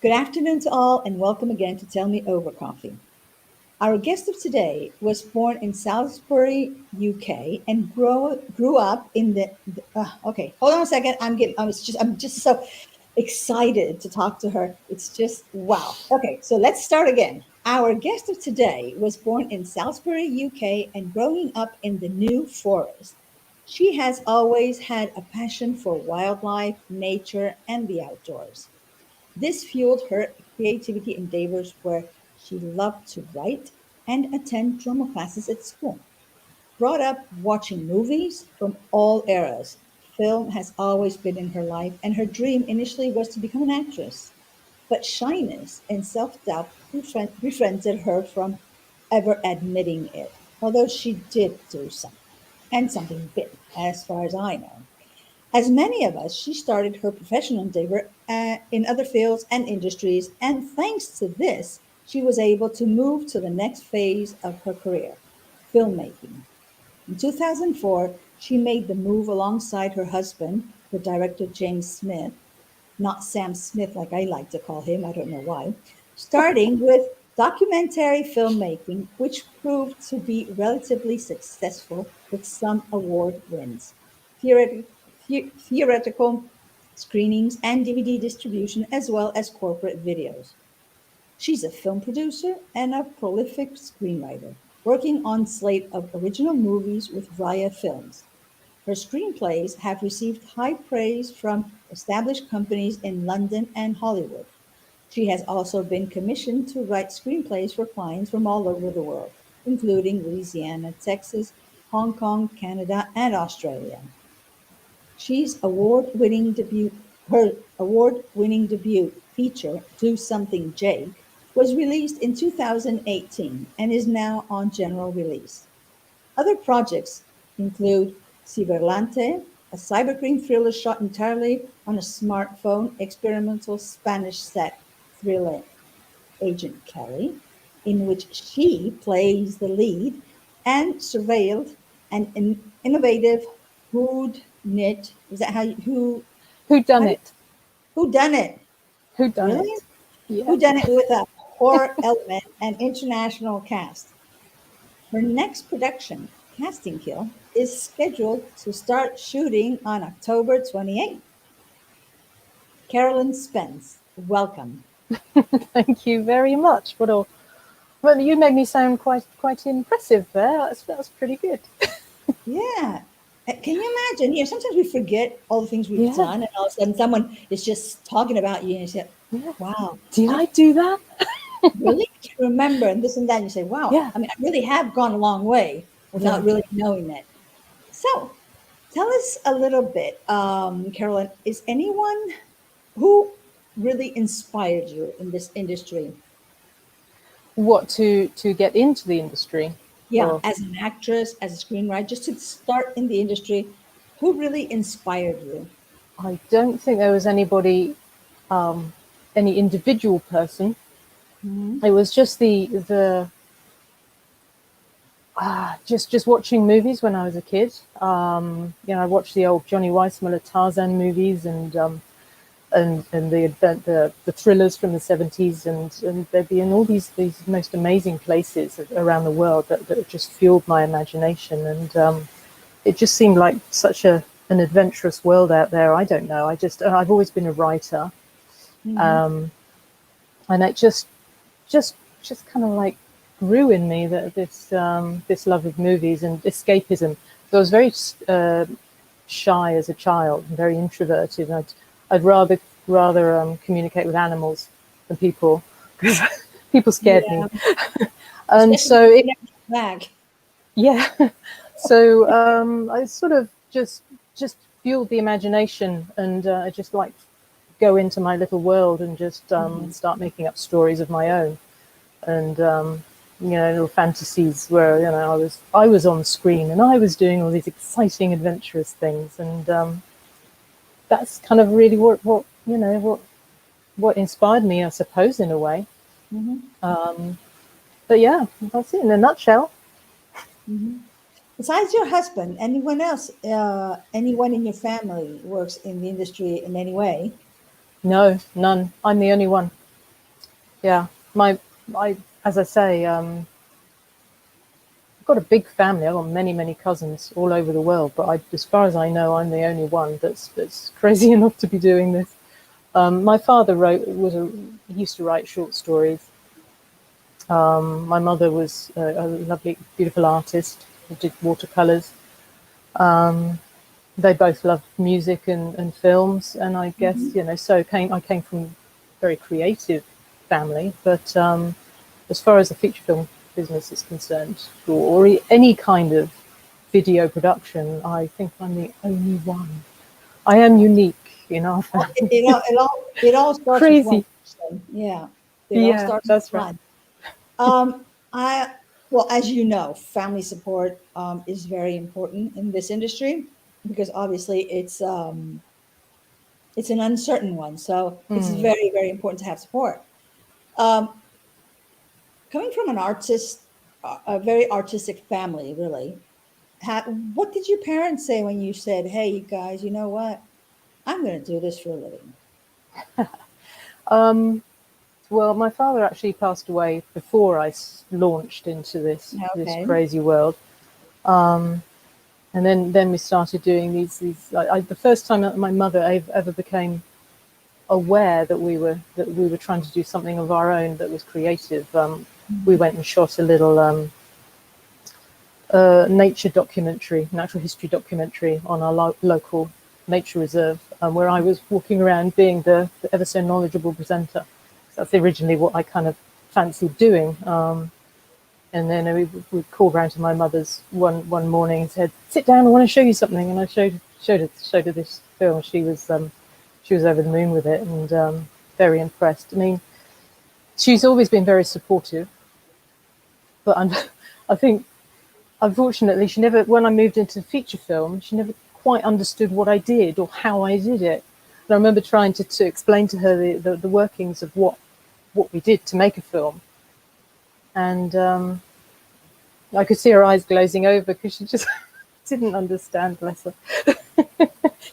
Good afternoon to all, and welcome again to Tell Me Over Coffee. Our guest of today was born in Salisbury, UK, and grew up in okay, hold on a second. I'm just so excited to talk to her. It's just wow. Okay, so let's start again. Our guest of today was born in Salisbury, UK, and growing up in the New Forest. She has always had a passion for wildlife, nature, and the outdoors. This fueled her creativity endeavors where she loved to write and attend drama classes at school. Brought up watching movies from all eras, film has always been in her life, and her dream initially was to become an actress. But shyness and self doubt prevented her from ever admitting it, although she did do something, and something big, as far as I know. As many of us, she started her professional endeavor in other fields and industries, and thanks to this, she was able to move to the next phase of her career, filmmaking. In 2004, she made the move alongside her husband, the director James Smith, not Sam Smith like I like to call him, I don't know why, starting with documentary filmmaking, which proved to be relatively successful with some award wins. Theoretic- Theoretical screenings and DVD distribution, as well as corporate videos. She's a film producer and a prolific screenwriter, working on slate of original movies with Raya Films. Her screenplays have received high praise from established companies in London and Hollywood. She has also been commissioned to write screenplays for clients from all over the world, including Louisiana, Texas, Hong Kong, Canada, and Australia. She's award-winning debut Her award-winning debut feature, Do Something Jake, was released in 2018 and is now on general release. Other projects include Ciberlante, a cybercrime thriller shot entirely on a smartphone, experimental Spanish set thriller Agent Kelly, in which she plays the lead, and Surveilled, an innovative who'd knit. Is that Who how done do it? who done it? Who done Really? it? Yeah. Who done it with a horror element and international cast? Her next production, Casting Kill, is scheduled to start shooting on October 28th. Carolyn Spence, welcome. Thank you very much. Well, you made me sound quite impressive there. That's pretty good. Yeah. Can you imagine? Sometimes we forget all the things we've Yeah. done, and all of a sudden someone is just talking about you, and you say, Yeah. wow, Did I I do that? really remember, and this and that. And you say, wow, Yeah. I mean, I really have gone a long way without Yeah. really knowing it. So tell us a little bit, Carolyn, is anyone who really inspired you in this industry? What to get into the industry? Yeah, Or as an actress, as a screenwriter, just to start in the industry, who really inspired you? I don't think there was any individual person. Mhm. It was just the just watching movies when I was a kid. I watched the old Johnny Weissmuller Tarzan movies and the thrillers from the 70s, and they'd be in all these most amazing places around the world that just fueled my imagination, and it just seemed like such an adventurous world out there. I don't know. I've always been a writer, Mhm. um, and it just just kind of like grew in me that this love of movies and escapism. So I was very shy as a child and very introverted. I'd rather communicate with animals than people because people scared me. Yeah, And especially so when they it, never come back. yeah, so I sort of just fueled the imagination, and I just like go into my little world and just Mhm. start making up stories of my own, and little fantasies where I was on screen and I was doing all these exciting adventurous things, and that's kind of really what inspired me, I suppose, in a way. Mhm. But yeah, that's it in a nutshell. Mhm. Besides your husband, anyone else, anyone in your family works in the industry in any way? No, none. I'm the only one. Yeah, as I say, I've got a big family. I've got many, many cousins all over the world, but as far as I know, I'm the only one that's crazy enough to be doing this. My father he used to write short stories. My mother was a lovely, beautiful artist who did watercolors. They both loved music and films, and I guess so I came from a very creative family. But as far as the feature film business is concerned, or any kind of video production, I think I'm the only one. I am unique in our Well, family. it all starts with one Crazy. person. Yeah, it all Yeah, starts with that's right. one. I well, as you know, family support is very important in this industry because obviously it's an uncertain one. So it's Mm. very, very important to have support. Um, Coming from an artist, a very artistic family, really. What did your parents say when you said, "Hey, you guys, you know what? I'm going to do this for a living"? Well, my father actually passed away before I launched into this Okay. crazy world. And then we started doing these. The first time that my mother ever became aware that we were trying to do something of our own that was creative. We Mhm. went and shot a little nature documentary, natural history documentary on our local nature reserve, where I was walking around being the ever so knowledgeable presenter. That's originally what I kind of fancied doing. And then we called round to my mother's one morning and said, "Sit down, I want to show you something." And I showed her this film. She was over the moon with it, and very impressed. I mean, she's always been very supportive, but I think unfortunately she never. When I moved into feature film, she never quite understood what I did or how I did it. And I remember trying to explain to her the workings of what we did to make a film, and I could see her eyes glazing over because she just didn't understand, bless her.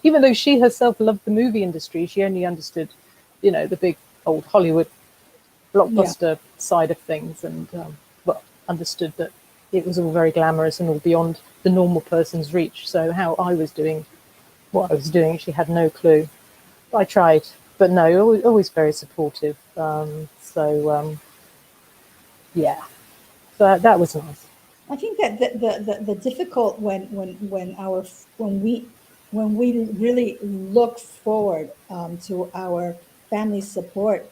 Even though she herself loved the movie industry, she only understood, the big old Hollywood Yeah. blockbuster side of things, and well, understood that it was all very glamorous and all beyond the normal person's reach. So how I was doing what I was doing, she had no clue. I tried, but no, always very supportive. Yeah, so that was nice. I think that the difficult when we really look forward to our family support,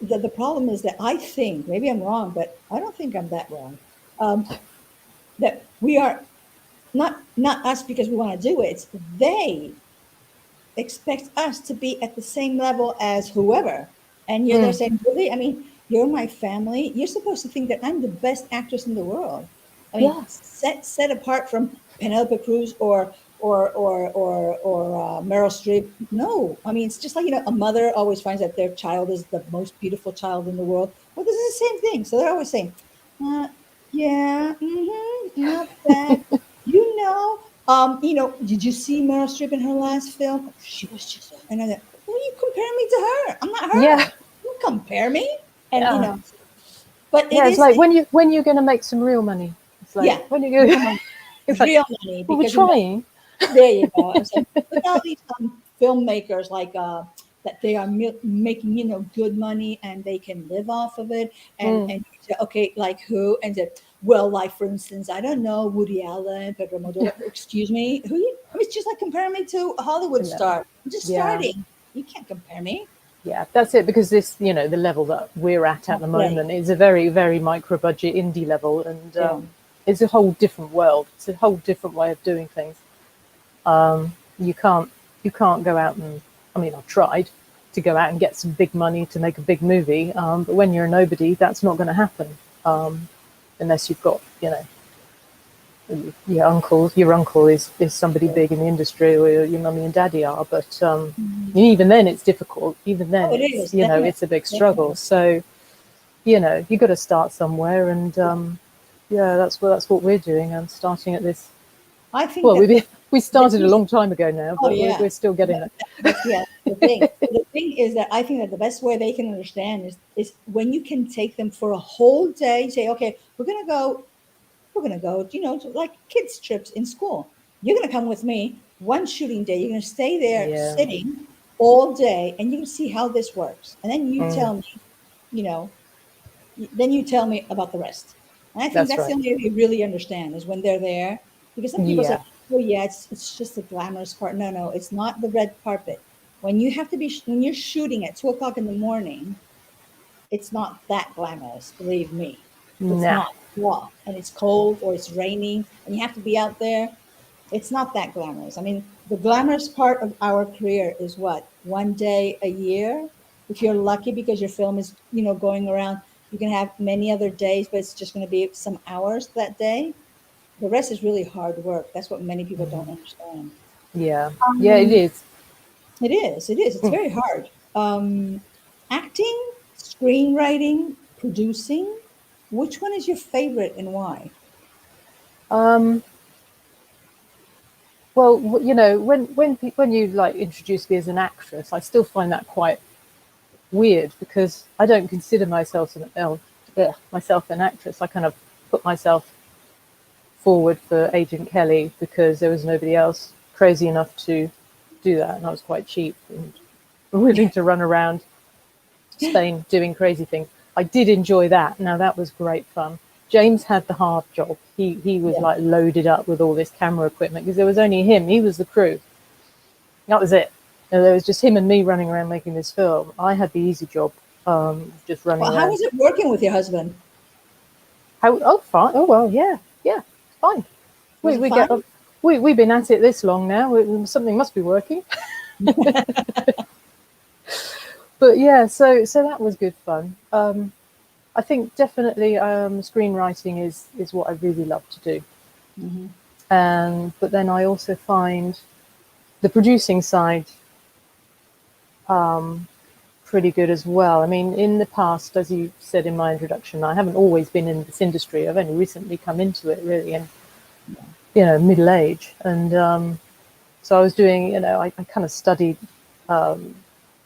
the problem is that I think maybe I'm wrong, but I don't think I'm that wrong. Um, that we are not us because we want to do it. It's they expect us to be at the same level as whoever. And you're there Mm, saying, really? I mean, you're my family. You're supposed to think that I'm the best actress in the world. I mean, yeah, set apart from Penelope Cruz or Meryl Streep. No, I mean, it's just like, a mother always finds that their child is the most beautiful child in the world. Well, this is the same thing. So they're always saying, uh, yeah, not bad. Did you see Meryl Streep in her last film? Oh, she was just, and I said, well, you compare me to her. I'm not yeah, her. You compare me. And, yeah. but Yeah, it's like when you're going to make some real money. It's like yeah, when you real go. money, It's like, real money, well, we're because, trying. there you go. I'm saying, look at all these filmmakers like that they are making good money and they can live off of it. And Mm. and you say, okay, like who? And say, well, like for instance, I don't know, Woody Allen, Pedro Almodovar. Excuse me, who? I mean, it's just like comparing me to a Hollywood No. star. I'm just Yeah, starting. You can't compare me. yeah, that's it. Because the level that we're at the Right. moment is a very, very micro budget indie level, and Yeah. it's a whole different world. It's a whole different way of doing things. You can't go out and, I mean, I've tried to go out and get some big money to make a big movie, but when you're a nobody, that's not going to happen, unless you've got, your uncle is somebody Yeah. big in the industry, or your mummy and daddy are. But Mhm. even then, it's difficult. Even then, Oh, it it's is definitely, it's a big struggle. definitely. So you got to start somewhere, and Yeah. yeah, that's what we're doing. I'm starting at this I think Well, that we the started a long time ago now, oh but yeah, we're still getting there. that's yeah. The thing is that I think that the best way they can understand is when you can take them for a whole day. Say, okay, we're gonna go. You know, to like kids trips in school. You're gonna come with me one shooting day. You're gonna stay there Yeah. sitting all day, and you can see how this works. And then you Mm, tell me, you know, then you tell me about the rest. And I think that's that's the right. only way you really understand is when they're there. Because some people say, Yeah. oh, yeah, it's just the glamorous part. No, no, it's not the red carpet. When you have to be, when you're shooting at 2 o'clock in the morning, it's not that glamorous, believe me. It's Nah. not. Well, and it's cold or it's raining and you have to be out there. It's not that glamorous. I mean, the glamorous part of our career is what? One day a year. If you're lucky because your film is, you know, going around, you can have many other days, but it's just going to be some hours that day. The rest is really hard work. That's what many people don't understand. Yeah. Yeah, it Um, is. it is. It is. It's Mm. very hard. Acting, screenwriting, producing. Which one is your favorite and why? Um, well, you know, when you like introduce me as an actress, I still find that quite weird because I don't consider myself an actress. I kind of put myself forward for Agent Kelly because there was nobody else crazy enough to do that, and I was quite cheap and willing to run around Spain doing crazy things. I did enjoy that. Now that was great fun. James had the hard job. He was Yeah. like loaded up with all this camera equipment because there was only him. He was the crew. That was it. And there was just him and me running around making this film. I had the easy job, just running Well, how around. was it working with your husband? How? Oh, fine. Oh well, yeah, yeah, fine. Was We it we fun? get we've been at it this long now. Something must be working. But yeah, so that was good fun. I think definitely screenwriting is what I really love to do. Hmm. But then I also find the producing side pretty good as well. I mean, in the past, as you said in my introduction, I haven't always been in this industry. I've only recently come into it, really, in middle age, and so I was doing, I kind of studied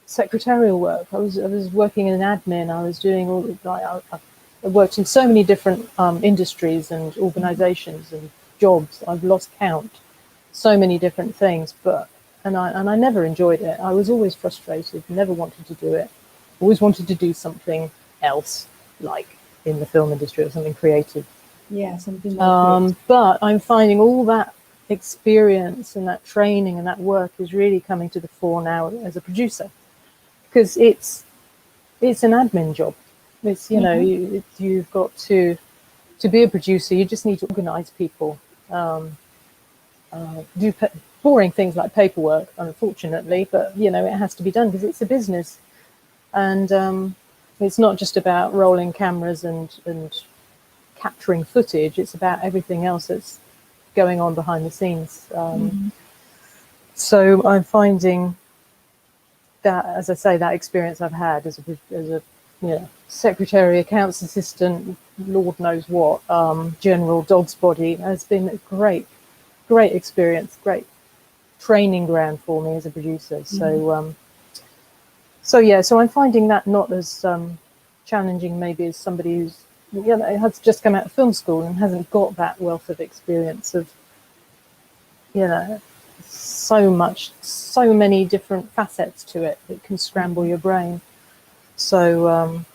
secretarial work. I was working in admin. I was doing all I worked in so many different industries and organisations and jobs. I've lost count. So many different things, but and I never enjoyed it. I was always frustrated. Never wanted to do it. Always wanted to do something else, like in the film industry or something creative. Yeah, something more creative. But I'm finding all that experience and that training and that work is really coming to the fore now as a producer because it's an admin job. It's Hmm. you've got to be a producer. You just need to organize people, do boring things like paperwork, unfortunately, but it has to be done because it's a business, and it's not just about rolling cameras and capturing footage. It's about everything else that's going on behind the scenes. Hmm. So I'm finding that, as I say, that experience I've had as a secretary, accounts assistant, Lord knows what, general dog's body has been a great experience, great training ground for me as a producer. Hmm. So yeah, so I'm finding that not as challenging maybe as somebody who's has just come out of film school and hasn't got that wealth of experience of you know so many different facets to it that can scramble your brain. So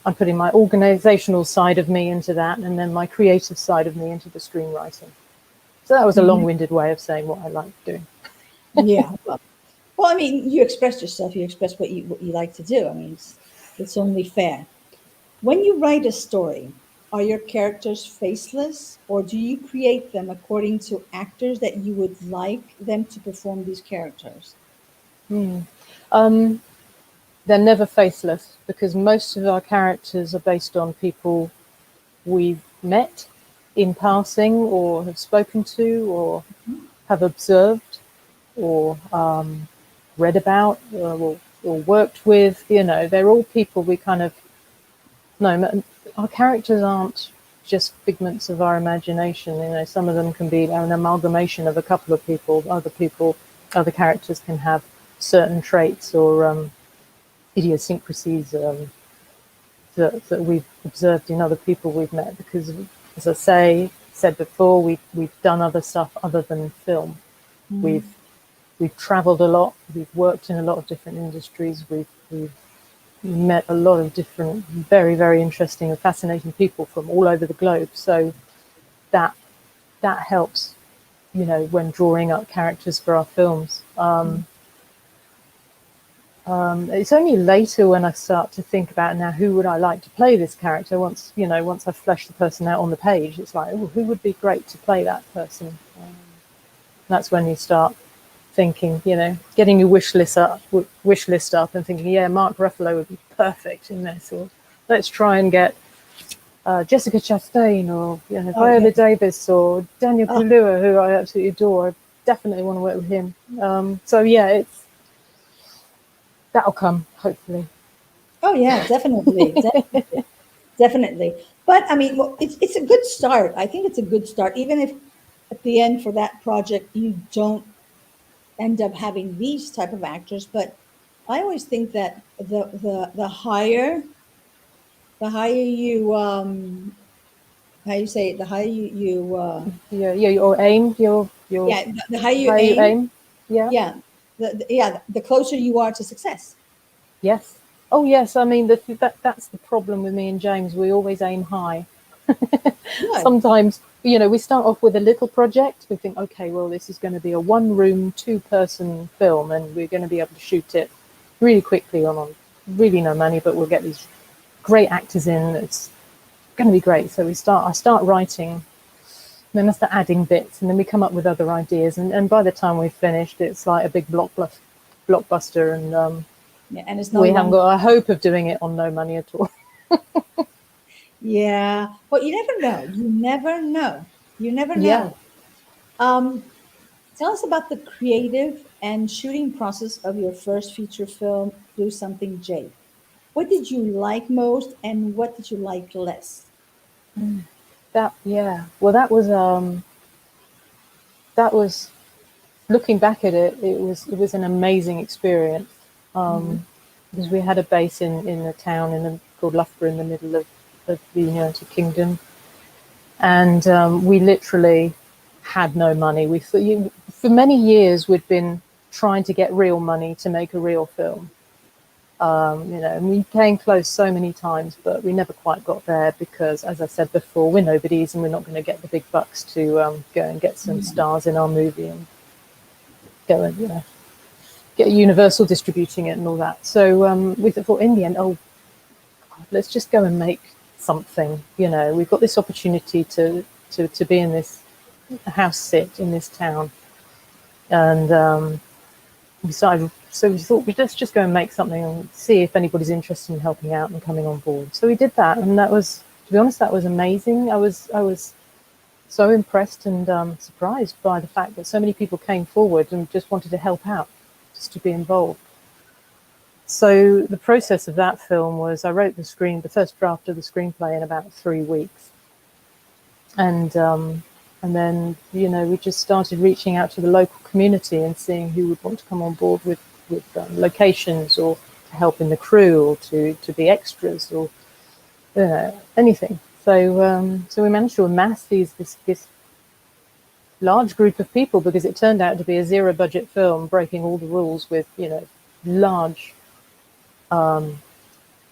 I'm putting my organizational side of me into that, and then my creative side of me into the screenwriting. So that was a Hmm. long-winded way of saying what I like doing. Yeah. Well, I mean, you expressed yourself. You expressed what you like to do. I mean, it's only fair. When you write a story, are your characters faceless, or do you create them according to actors that you would like them to perform these characters? They're never faceless because most of our characters are based on people we've met in passing or have spoken to or have observed or read about or worked with. They're all people we kind of know. Our characters aren't. just figments of our imagination. You know, some of them can be an amalgamation of a couple of people. Other characters can have certain traits or idiosyncrasies that we've observed in other people we've met. Because, as I said before, we've done other stuff other than film. Mm. We've traveled a lot. We've worked in a lot of different industries. We've met a lot of different, very, very interesting and fascinating people from all over the globe. So that helps, you know, when drawing up characters for our films. It's only later when I start to think about, now, who would I like to play this character? Once I've fleshed the person out on the page, it's like, oh, who would be great to play that person? That's when you start thinking, you know, getting your wish list up and thinking, yeah, Mark Ruffalo would be perfect in this, or let's try and get Jessica Chastain, or, you know, Viola Davis, or Daniel Kaluuya, who I absolutely adore. I definitely want to work with him. So yeah, that'll come, hopefully. Oh yeah, definitely, definitely. But I mean, well, it's a good start. I think it's a good start, even if at the end for that project you don't end up having these type of actors. But I always think that the higher you how you say it, the higher you Yeah, your aim, your yeah, the higher you how you aim, aim. Yeah. yeah, the closer you are to success. Yes. Oh, yes. I mean, that's the problem with me and James. We always aim high. Good. Sometimes, you know, we start off with a little project. We think, okay, well, this is going to be a one-room, two-person film, and we're going to be able to shoot it really quickly on really no money, but we'll get these great actors in. It's going to be great. So I start writing, then I start adding bits, and then we come up with other ideas. And by the time we've finished, it's like a big blockbuster, and Yeah, and it's no we haven't longer. got a hope of doing it on no money at all. Yeah, well, you never know. You never know. You never Yeah. know. Tell us about the creative and shooting process of your first feature film, Do Something Jake. What did you like most, and what did you like less? Yeah. Well, that was looking back at it. It was an amazing experience, Mhm. because we had a base in a town called Loughborough in the middle of the United Kingdom, and we literally had no money. For many years we'd been trying to get real money to make a real film. You know, and we came close so many times, but we never quite got there because, as I said before, we're nobodies and we're not going to get the big bucks to go and get some stars in our movie and go and, you know, get Universal distributing it and all that. So we thought in the end, oh, God, let's just go and make something. You know, we've got this opportunity to be in this house sit in this town, and so we thought, let's just go and make something and see if anybody's interested in helping out and coming on board. So we did that, and that was, to be honest, that was amazing. I was so impressed and surprised by the fact that so many people came forward and just wanted to help out, just to be involved. So the process of that film was, I wrote the first draft of the screenplay in about 3 weeks, and then, you know, we just started reaching out to the local community and seeing who would want to come on board with locations, or to help in the crew, or to be extras, or, you know, anything. So we managed to amass this large group of people, because it turned out to be a zero budget film, breaking all the rules, with, you know, large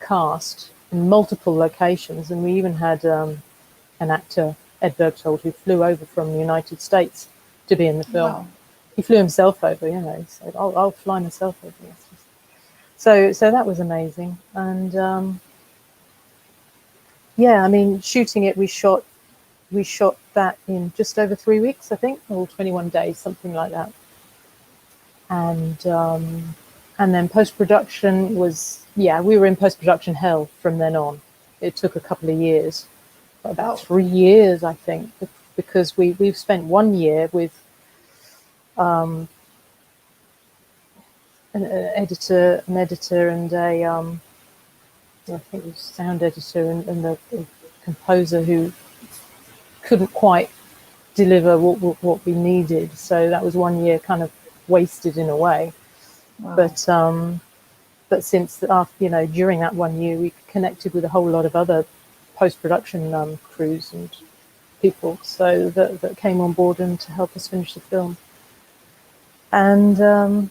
cast in multiple locations, and we even had an actor, Ed Bergtold, who flew over from the United States to be in the film. Wow. He flew himself over, you know. He said, I'll fly myself over. So that was amazing. And yeah, I mean, shooting it, we shot that in just over 3 weeks, I think, or 21 days, something like that. And then post-production was, yeah, we were in post-production hell from then on. It took a couple of years, about Oh, 3 years, I think, because we've spent 1 year with an editor, and I think it was sound editor, and the composer who couldn't quite deliver what we needed. So that was 1 year kind of wasted in a way. Wow. But since during that 1 year, we connected with a whole lot of other post-production crews and people, so that came on board and to help us finish the film. And and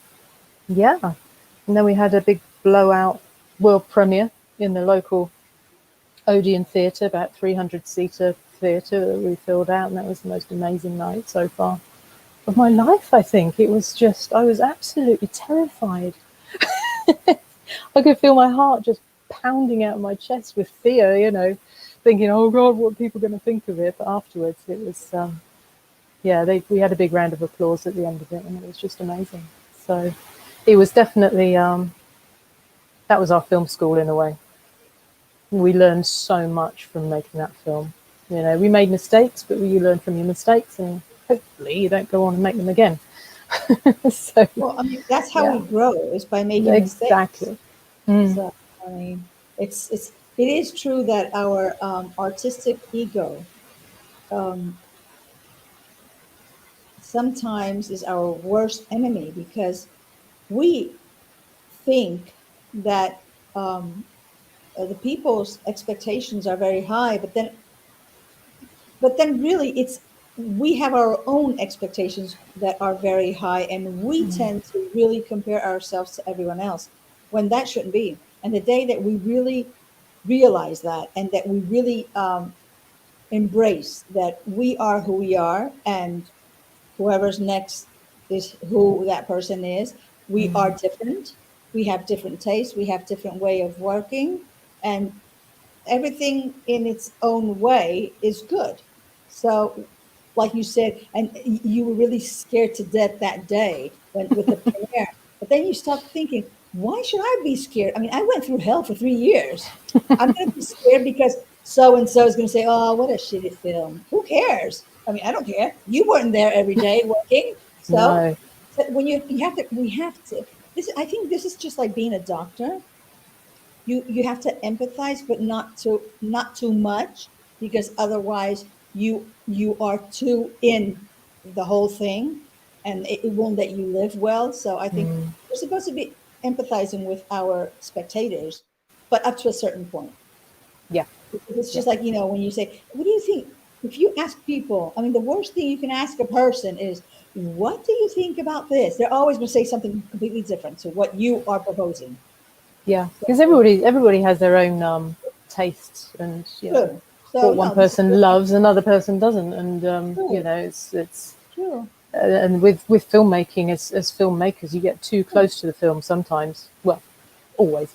then we had a big blowout world premiere in the local Odeon Theatre, about 300-seater theatre that we filled out, and that was the most amazing night so far of my life, I think. It was just, I was absolutely terrified. I could feel my heart just pounding out of my chest with fear, thinking, oh God, what are people going to think of it? But afterwards, it was, we had a big round of applause at the end of it, and it was just amazing. So it was definitely, that was our film school in a way. We learned so much from making that film. We made mistakes, but you learn from your mistakes, and hopefully you don't go on and make them again. So, well, I mean, that's how we grow, is by making exactly. mistakes. So, I mean, it is true that our artistic ego sometimes is our worst enemy, because we think that the people's expectations are very high, but then really we have our own expectations that are very high, and we tend to really compare ourselves to everyone else when that shouldn't be. And the day that we really realize that, and that we really embrace that we are who we are, and whoever's next is who that person is, we are different, we have different tastes, we have different way of working, and everything in its own way is good. So, like you said, and you were really scared to death that day with the premiere, but then you start thinking, why should I be scared? I mean, I went through hell for 3 years. I'm going to be scared because so and so is going to say, "Oh, what a shitty film." Who cares? I mean, I don't care. You weren't there every day working, so, No. so when we have to. I think this is just like being a doctor. You have to empathize, but not too much, because otherwise you are too in the whole thing, and it won't let you live well. So I think we're supposed to be empathizing with our spectators, but up to a certain point. Yeah. It's Yeah. just like, when you say, what do you think? If you ask people, I mean, the worst thing you can ask a person is, what do you think about this? They're always going to say something completely different to what you are proposing. Yeah, because So, everybody has their own tastes, and true. So what one no, this is person loves, another person doesn't, and true. it's True. and with filmmaking, as filmmakers, you get too close to the film sometimes. Well, always.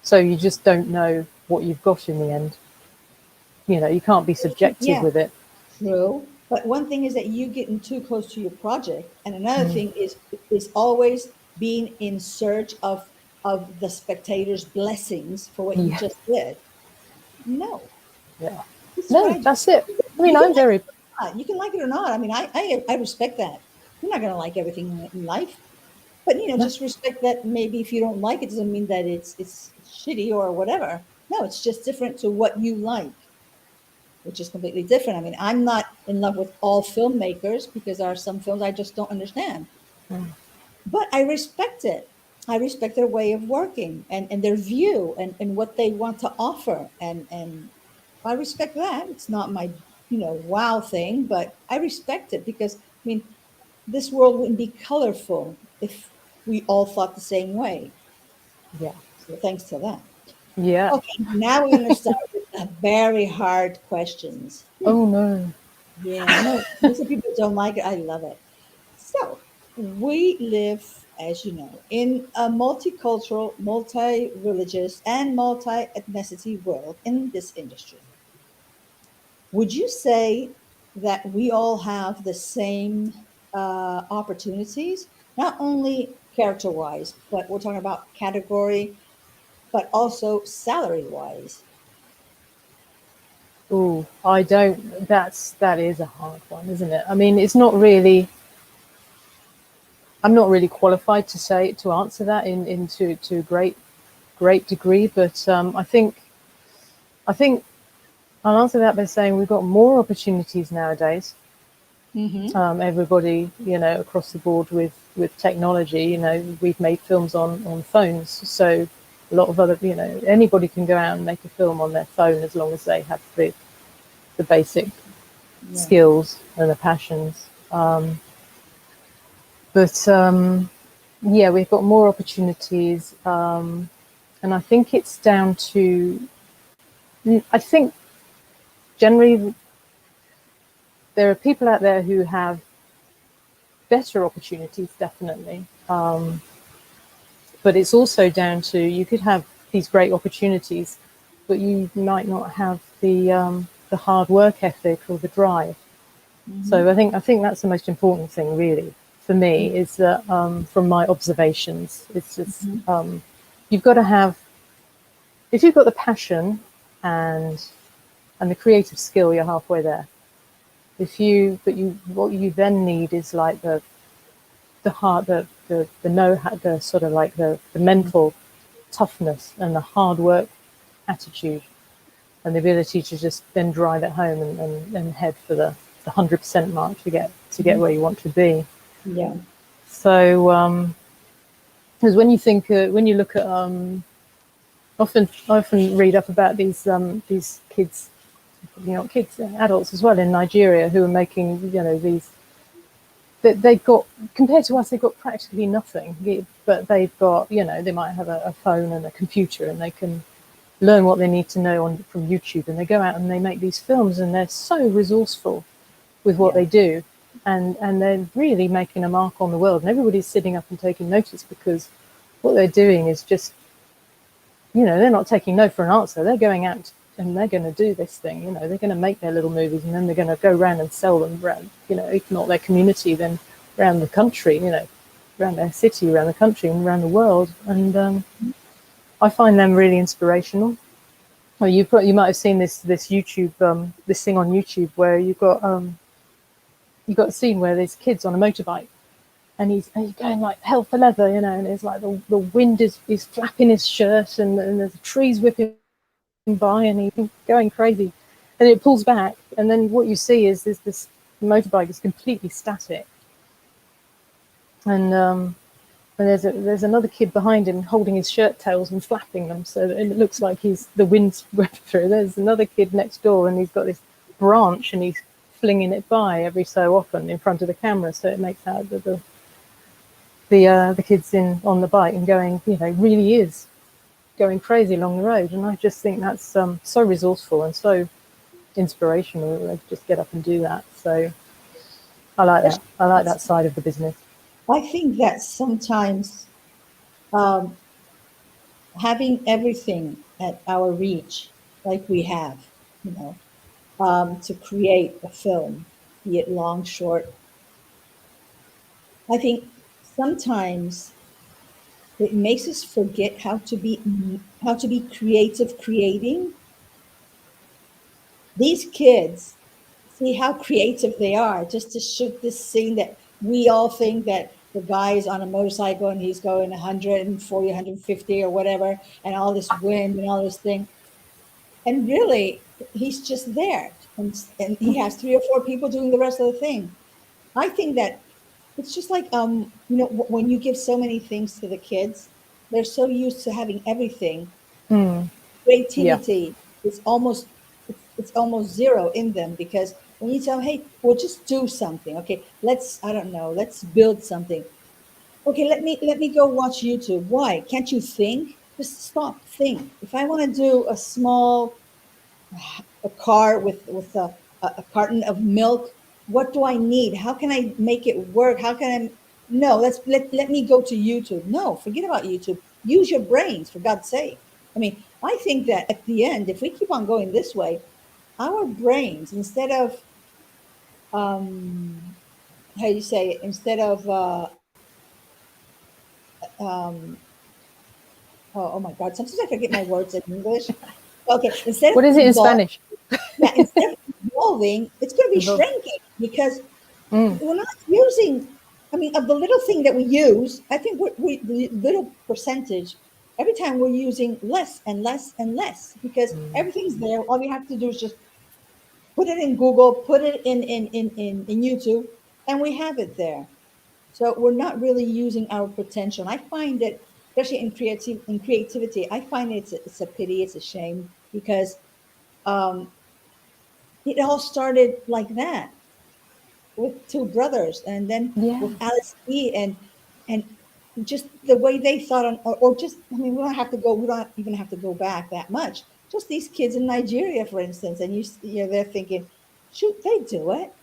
So you just don't know what you've got in the end. You can't be subjective Yeah, with it. true. But one thing is that you getting too close to your project, and another thing is always being in search of the spectator's blessings for what you Yeah, just did. No, yeah. this is what No, I do. that's it. I mean, You can I'm like very it or not. You can like it or not. I mean, I respect that. You're not going to like everything in life, but no, just respect that. Maybe if you don't like it, doesn't mean that it's shitty or whatever. No, it's just different to what you like, which is completely different. I mean, I'm not in love with all filmmakers, because there are some films I just don't understand, but I respect it. I respect their way of working, and their view, and what they want to offer. And I respect that. It's not my, wow thing, but I respect it, because, I mean, this world wouldn't be colorful if we all thought the same way. yeah, So thanks to that. yeah. Okay, now we're going to start with the very hard questions. Oh no. Yeah, I know most people don't like it. I love it. So, we live, as you know, in a multicultural, multi religious, and multi ethnicity world in this industry. Would you say that we all have the same opportunities, not only character wise, but we're talking about category, but also salary wise? Oh, I don't. That is a hard one, isn't it? I mean, it's not really. I'm not really qualified to answer that to a great degree, but I think I'll answer that by saying we've got more opportunities nowadays. Everybody, across the board with technology, we've made films on phones. So a lot of other, anybody can go out and make a film on their phone as long as they have the basic skills and the passions. Yeah, we've got more opportunities. And I think it's down to, I think generally there are people out there who have better opportunities, definitely. But it's also down to, you could have these great opportunities, but you might not have the hard work ethic or the drive. So I think that's the most important thing, really, for me, is that from my observations, it's just you've got to have, if you've got the passion and the creative skill, you're halfway there. What you then need is like the heart, the know-how, the sort of like the mental toughness and the hard work attitude, and the ability to just then drive it home and head for the 100% mark to get where you want to be. Yeah. So, because when you look at, I often read up about these kids, not kids, adults as well in Nigeria, who are making, these. They've got, compared to us, they've got practically nothing, but they've got, they might have a phone and a computer, and they can learn what they need to know from YouTube, and they go out and they make these films, and they're so resourceful with what they do, and they're really making a mark on the world, and everybody's sitting up and taking notice, because what they're doing is just, they're not taking no for an answer. They're going out and they're going to do this thing. They're going to make their little movies, and then they're going to go around and sell them around, if not their community, then around the country, around their city, around the country, and around the world. And I find them really inspirational. Well, you might have seen this YouTube this thing on YouTube where you've got a scene where there's kids on a motorbike, and he's going like hell for leather, and it's like the wind is flapping his shirt, and there's trees whipping by, and he's going crazy, and it pulls back, and then what you see is this motorbike is completely static, and there's another kid behind him holding his shirt tails and flapping them, so that it looks like the wind's whipped through. There's another kid next door, and he's got this branch, and he's flinging it by every so often in front of the camera, so it makes out that the kids on the bike and going, really is going crazy along the road. And I just think that's so resourceful and so inspirational that they just get up and do that. So I like that. I like that side of the business. I think that sometimes having everything at our reach, like we have, to create a film, be it long, short, I think sometimes it makes us forget how to be creative creating. These kids, see how creative they are just to shoot this scene that we all think that the guy is on a motorcycle and he's going 140, 150 or whatever, and all this wind and all this thing. And really, he's just there. And he has 3 or 4 people doing the rest of the thing. I think that it's just like, when you give so many things to the kids, they're so used to having everything. Creativity is almost zero in them, because when you tell them, hey, well, just do something. Okay, let's build something. Okay, let me go watch YouTube. Why? Can't you think? Just stop, think. If I want to do a car with a carton of milk, what do I need? How can I make it work? How can I? No, let me go to YouTube. No, forget about YouTube. Use your brains, for God's sake. I mean, I think that at the end, if we keep on going this way, our brains, instead of how do you say it? Instead of oh my God, sometimes I forget my words in English. Okay, instead What of is it in Spanish? instead of evolving, it's going to be shrinking, because we're not using. I mean, of the little thing that we use, I think the little percentage. Every time we're using less and less and less, because everything's there. All we have to do is just put it in Google, put it in YouTube, and we have it there. So we're not really using our potential. And I find that, especially in creativity, I find it's a pity, it's a shame, because um, it all started like that with two brothers, and then Yeah. with Alice E. And just the way they thought on, or just, I mean, we don't even have to go back that much. Just these kids in Nigeria, for instance, and they're thinking, shoot, they do it.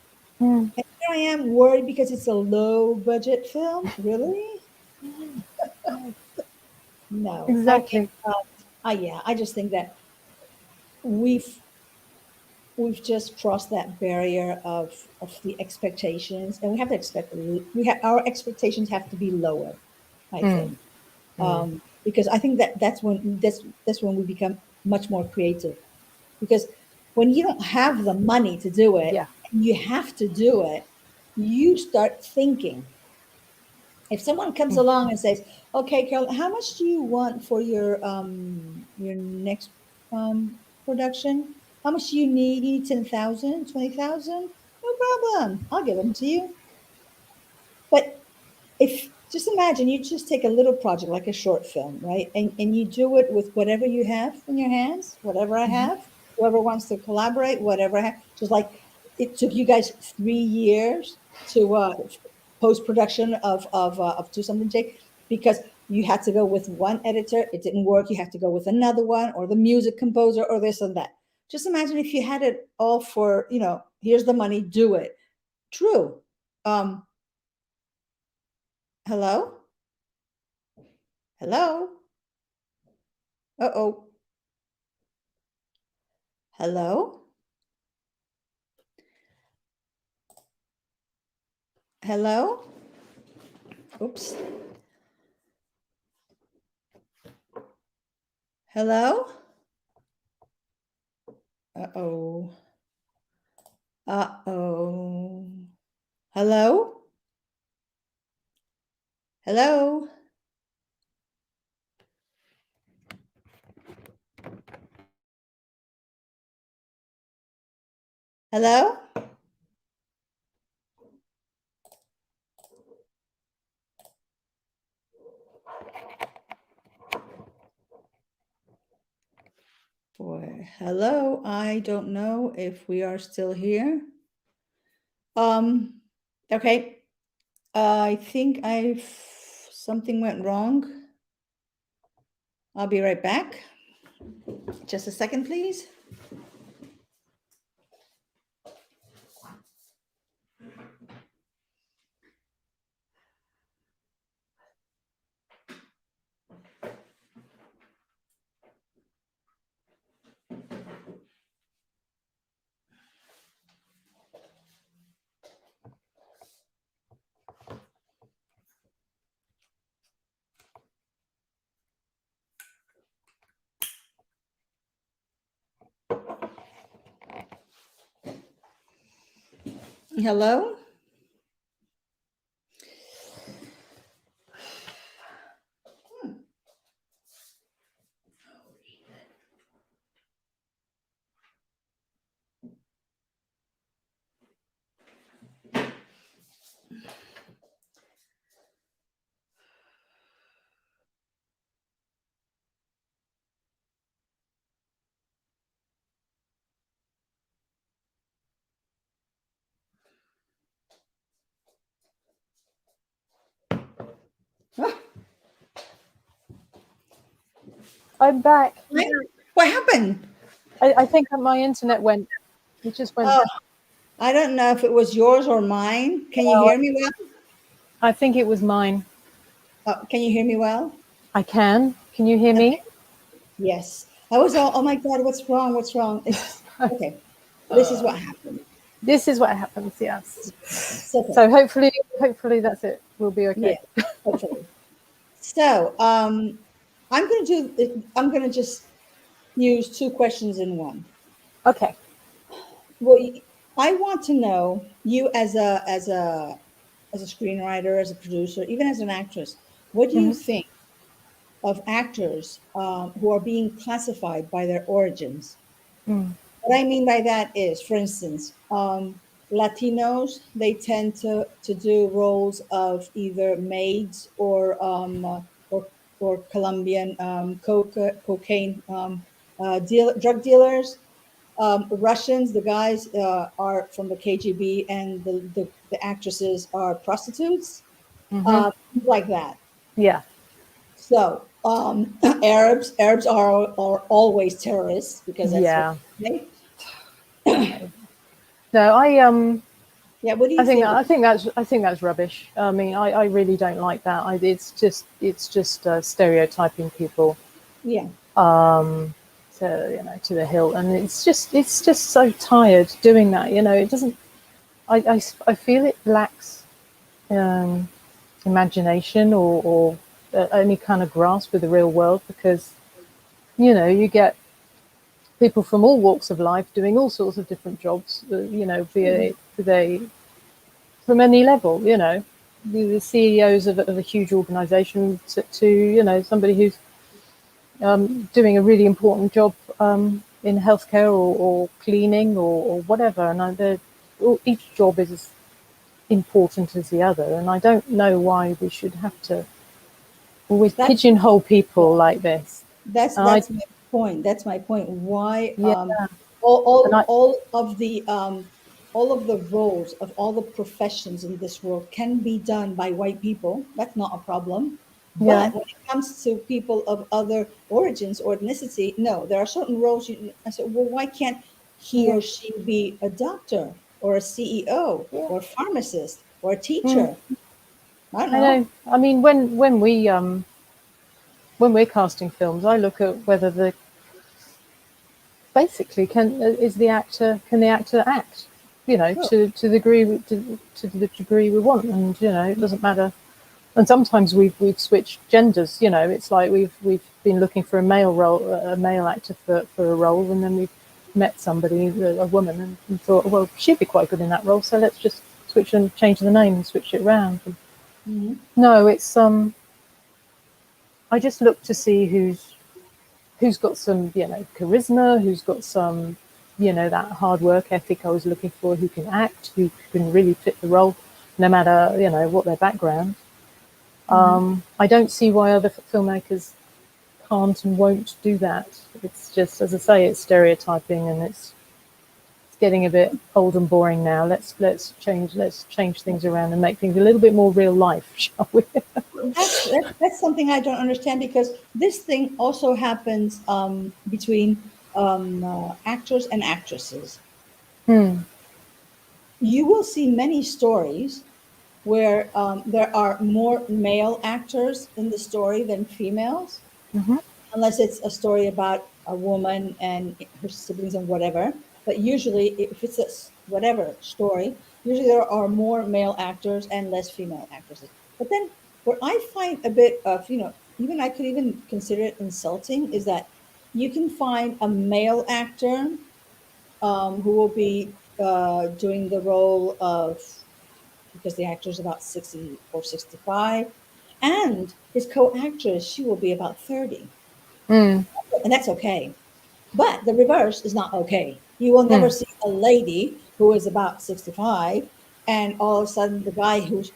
Mm, And here I am worried because it's a low budget film. Really? No, I can't. exactly. Yeah, I just think that we've we've just crossed that barrier of the expectations, and we have to expect we have our expectations have to be lower. I Mm, think, mm. because I think that that's when we become much more creative. Because when you don't have the money to do it, Yeah. and you have to do it, you start thinking. If someone comes Mm. along and says, "Okay, Carol, how much do you want for your next production? How much do you need? You need 10,000, 20,000? No problem. I'll give them to you." But if just imagine you just take a little project like a short film, right? And you do it with whatever you have in your hands, whatever I Mhm. have, whoever wants to collaborate, whatever I have. Just like it took you guys 3 years to post production of Do Something Jake, because you had to go with one editor, it didn't work. You have to go with another one, or the music composer, or this and that. Just imagine if you had it all for, here's the money, do it. True. Um, hello? Hello? Uh-oh. Hello? Hello? Oops. Hello? Uh-oh. Uh-oh. Hello? Hello? Hello? Boy, hello. I don't know if we are still here. Um, okay. I think I've something went wrong. I'll be right back. Just a second, please. Hello? Ah, I'm back. what happened? I think that my internet went. It just went Oh, down. I don't know if it was yours or mine. Can you Well, hear me well? I think it was mine. Can you hear me well? I can. Can you hear me? Okay. Yes. I was all, oh my God, what's wrong? What's wrong? It's okay. This is what happened. This is what happens. Yes. It's okay. So hopefully that's it. We'll be Yeah, okay. hopefully. So, I'm gonna just use two questions in one. Okay. Well, I want to know you as a screenwriter, as a producer, even as an actress. What do you Mhm. think of actors who are being classified by their origins? What I mean by that is, for instance, Latinos, they tend to do roles of either maids or Colombian cocaine drug dealers. Russians, the guys are from the KGB, and the actresses are prostitutes, Hmm. things like that. Yeah. So Arabs are always terrorists because that's what Yeah. they. No, Yeah, what do you think? I think that's rubbish. I mean, I really don't like that. It's just stereotyping people Yeah, to to the hilt, and it's just so tired doing that. It doesn't. I feel it lacks um, imagination or any kind of grasp of the real world, because you get people from all walks of life doing all sorts of different jobs. Be they from any level. The CEOs of a huge organisation to somebody who's doing a really important job in healthcare or cleaning or whatever, and each job is as important as the other, and I don't know why we should have to always that's pigeonhole people like this. that's And I that's my point. That's my point. Why Yeah, all and all I all of the roles of all the professions in this world can be done by white people. That's not a problem. yeah But when it comes to people of other origins or ethnicity, no, there are certain roles. I said, well, why can't he yeah or she be a doctor or a CEO yeah. or a pharmacist or a Mm, teacher? I don't I know. know. I mean, when we're casting films, I look at whether the basically can the actor act, Sure. to the degree to the degree we want, and it doesn't matter. And sometimes we've switched genders. It's like we've been looking for a male actor for a role, and then we've met somebody, a woman, and thought, well, she'd be quite good in that role, so let's just switch and change the name and switch it around. And Mhm. no, it's I just look to see who's got some charisma, who's got some that hard work ethic I was looking for, who can act, who can really fit the role, no matter what their background. Mhm. I don't see why other filmmakers can't and won't do that. It's just, as I say, it's stereotyping, and it's getting a bit old and boring now. Let's change things around and make things a little bit more real life, shall we? That's something I don't understand, because this thing also happens between actors and actresses. Hmm. You will see many stories where there are more male actors in the story than females, Hmm. unless it's a story about a woman and her siblings and whatever. But usually, if it's whatever story, usually there are more male actors and less female actresses. But then, what I find a bit of, even I could even consider it insulting, is that you can find a male actor who will be doing the role of, because the actor is about 60 or 65, and his co-actress, she will be about 30, Hmm. and that's okay. But the reverse is not okay. You will never Hmm. see a lady who is about 65, and all of a sudden the guy who's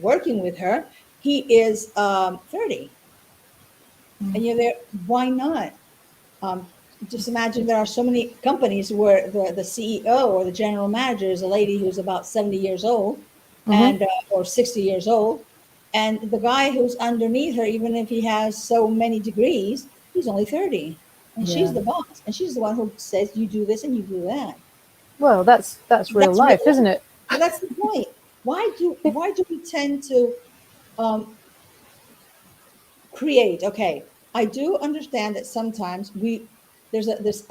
working with her, he is 30, and you're there. Why not? Um, just imagine there are so many companies where the CEO or the general manager is a lady who's about 70 years old, Hmm. and or 60 years old, and the guy who's underneath her, even if he has so many degrees, he's only 30, and she's Yeah. the boss, and she's the one who says you do this and you do that. Well, that's real That's real life, isn't life. it? But that's the point. Why do we tend to um, create? Okay, I do understand that sometimes there's this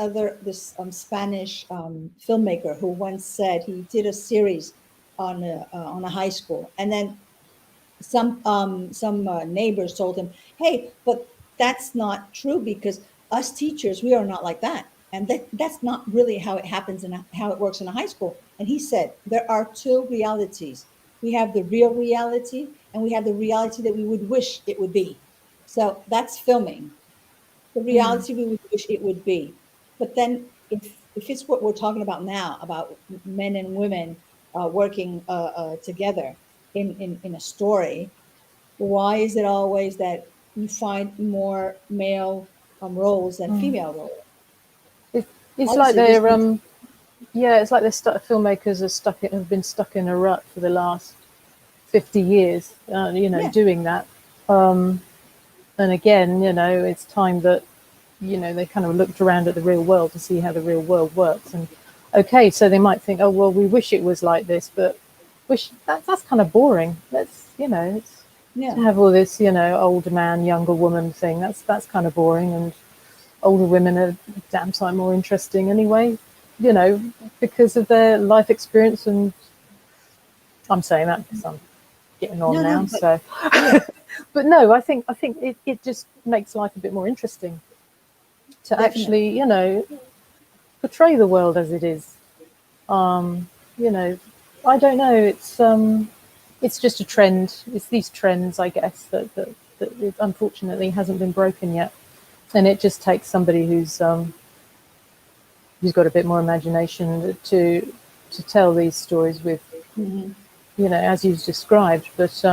Spanish filmmaker who once said he did a series on a high school, and then some neighbors told him, hey, but that's not true, because us teachers, we are not like that, and that's not really how it happens and how it works in a high school. And he said there are two realities. We have the real reality, and we have the reality that we would wish it would be. So that's filming. the reality we would wish it would be. But then, if it's what we're talking about now, about men and women working together in a story, why is it always that you find more male roles than female roles? It, it's like Obviously, this they're needs. yeah, it's like they're filmmakers have been stuck in a rut for the last 50 years, Yeah, doing that. Um, and again, it's time that, they kind of looked around at the real world to see how the real world works. And okay, so they might think, oh, well, we wish it was like this, but that's kind of boring. It's yeah, to have all this, older man, younger woman thing. That's kind of boring. And older women are damn sight more interesting anyway, because of their life experience. And I'm saying that because I'm getting on no, no, now. but So, yeah, but no, I think it just makes life a bit more interesting to definitely. actually, portray the world as it is. Um, you know, I don't know. It's just a trend. It's these trends, I guess, that it unfortunately hasn't been broken yet, and it just takes somebody who's got a bit more imagination to tell these stories with, Hmm. as you've described. But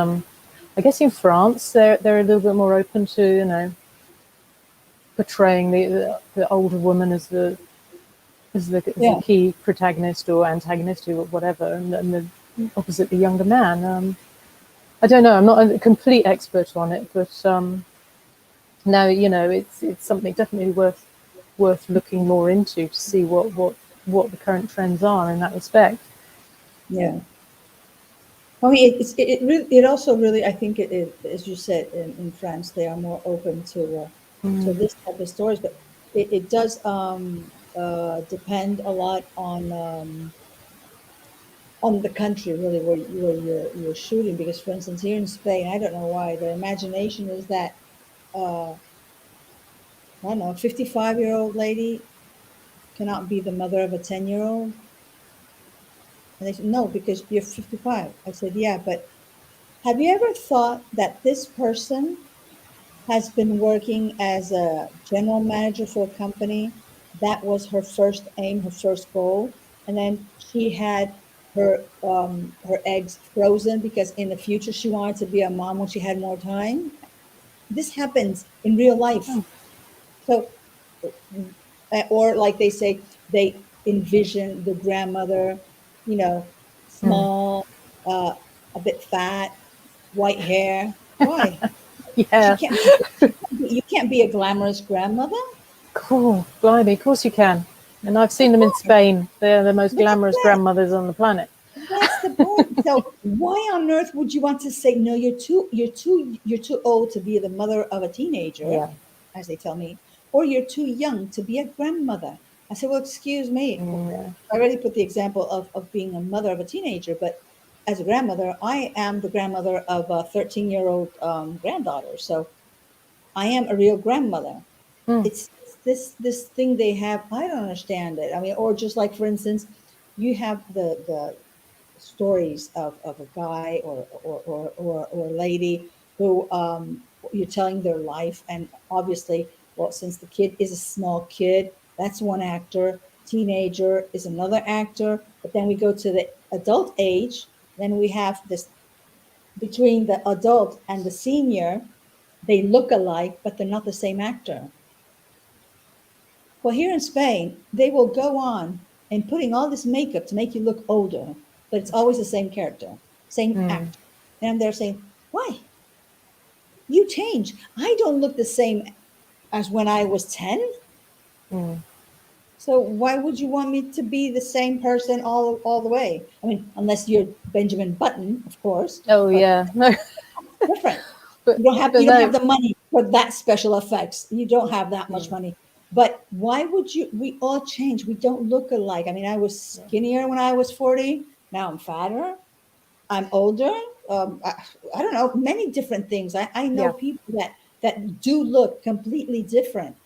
I guess in France, they're a little bit more open to, portraying the older woman as the Yeah. key protagonist or antagonist or whatever, and the opposite the younger man. I don't know. I'm not a complete expert on it, but no, it's something definitely worth looking more into to see what the current trends are in that respect. Yeah. I mean, it also really, I think as you said, in France, they are more open to this type of stories, but it does depend a lot on the country, really, where you're shooting. Because, for instance, here in Spain, I don't know why the imagination is that I don't know, 55-year-old lady cannot be the mother of a 10-year-old. And they said, no, because you're 55. I said, yeah, but have you ever thought that this person has been working as a general manager for a company? That was her first aim, her first goal. And then she had her eggs frozen because in the future she wanted to be a mom when she had more time. This happens in real life. So, or like they say, they envision the grandmother, you know, small, uh, a bit fat, white hair. Why? She Yeah, can't be, you can't be a glamorous grandmother. cool, blimey, of course you can. And I've Of seen them in course. Spain. They're the most But glamorous grandmothers on the planet. that's the point. So why on earth would you want to say no? You're too old to be the mother of a teenager, Yeah, as they tell me, or you're too young to be a grandmother. I said, well, excuse me. yeah, I already put the example of being a mother of a teenager, but as a grandmother, I am the grandmother of a 13-year-old granddaughter. So I am a real grandmother. It's this thing they have. I don't understand it. I mean, or just like, for instance, you have the stories of a guy or a lady who you're telling their life, and obviously, well, since the kid is a small kid, that's one actor. Teenager is another actor. But then we go to the adult age. Then we have this between the adult and the senior. They look alike, but they're not the same actor. Well, here in Spain, they will go on and putting all this makeup to make you look older, but it's always the same character, same actor. And they're saying, why? You change. I don't look the same as when I was 10. So why would you want me to be the same person all the way? I mean, unless you're Benjamin Button, of course, oh but yeah, no, different. but You but don't have no, the money for that special effects. You don't have that much money. But why would you? We all change. We don't look alike. I mean, I was skinnier when I was 40. Now I'm fatter. I'm older. I don't know, many different things. I know yeah, people that do look completely different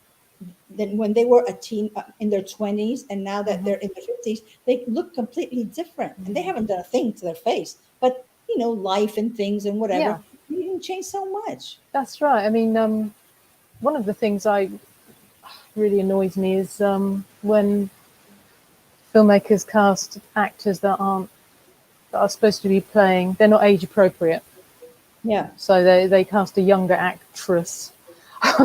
than when they were a teen in their 20s, and now that they're in their 50s, they look completely different, and they haven't done a thing to their face. But life and things and yeah, whatever, you can change so much. that's right. I mean, one of the things I really annoys me is when filmmakers cast actors that are supposed to be playing, they're not age appropriate. Yeah. So they cast a younger actress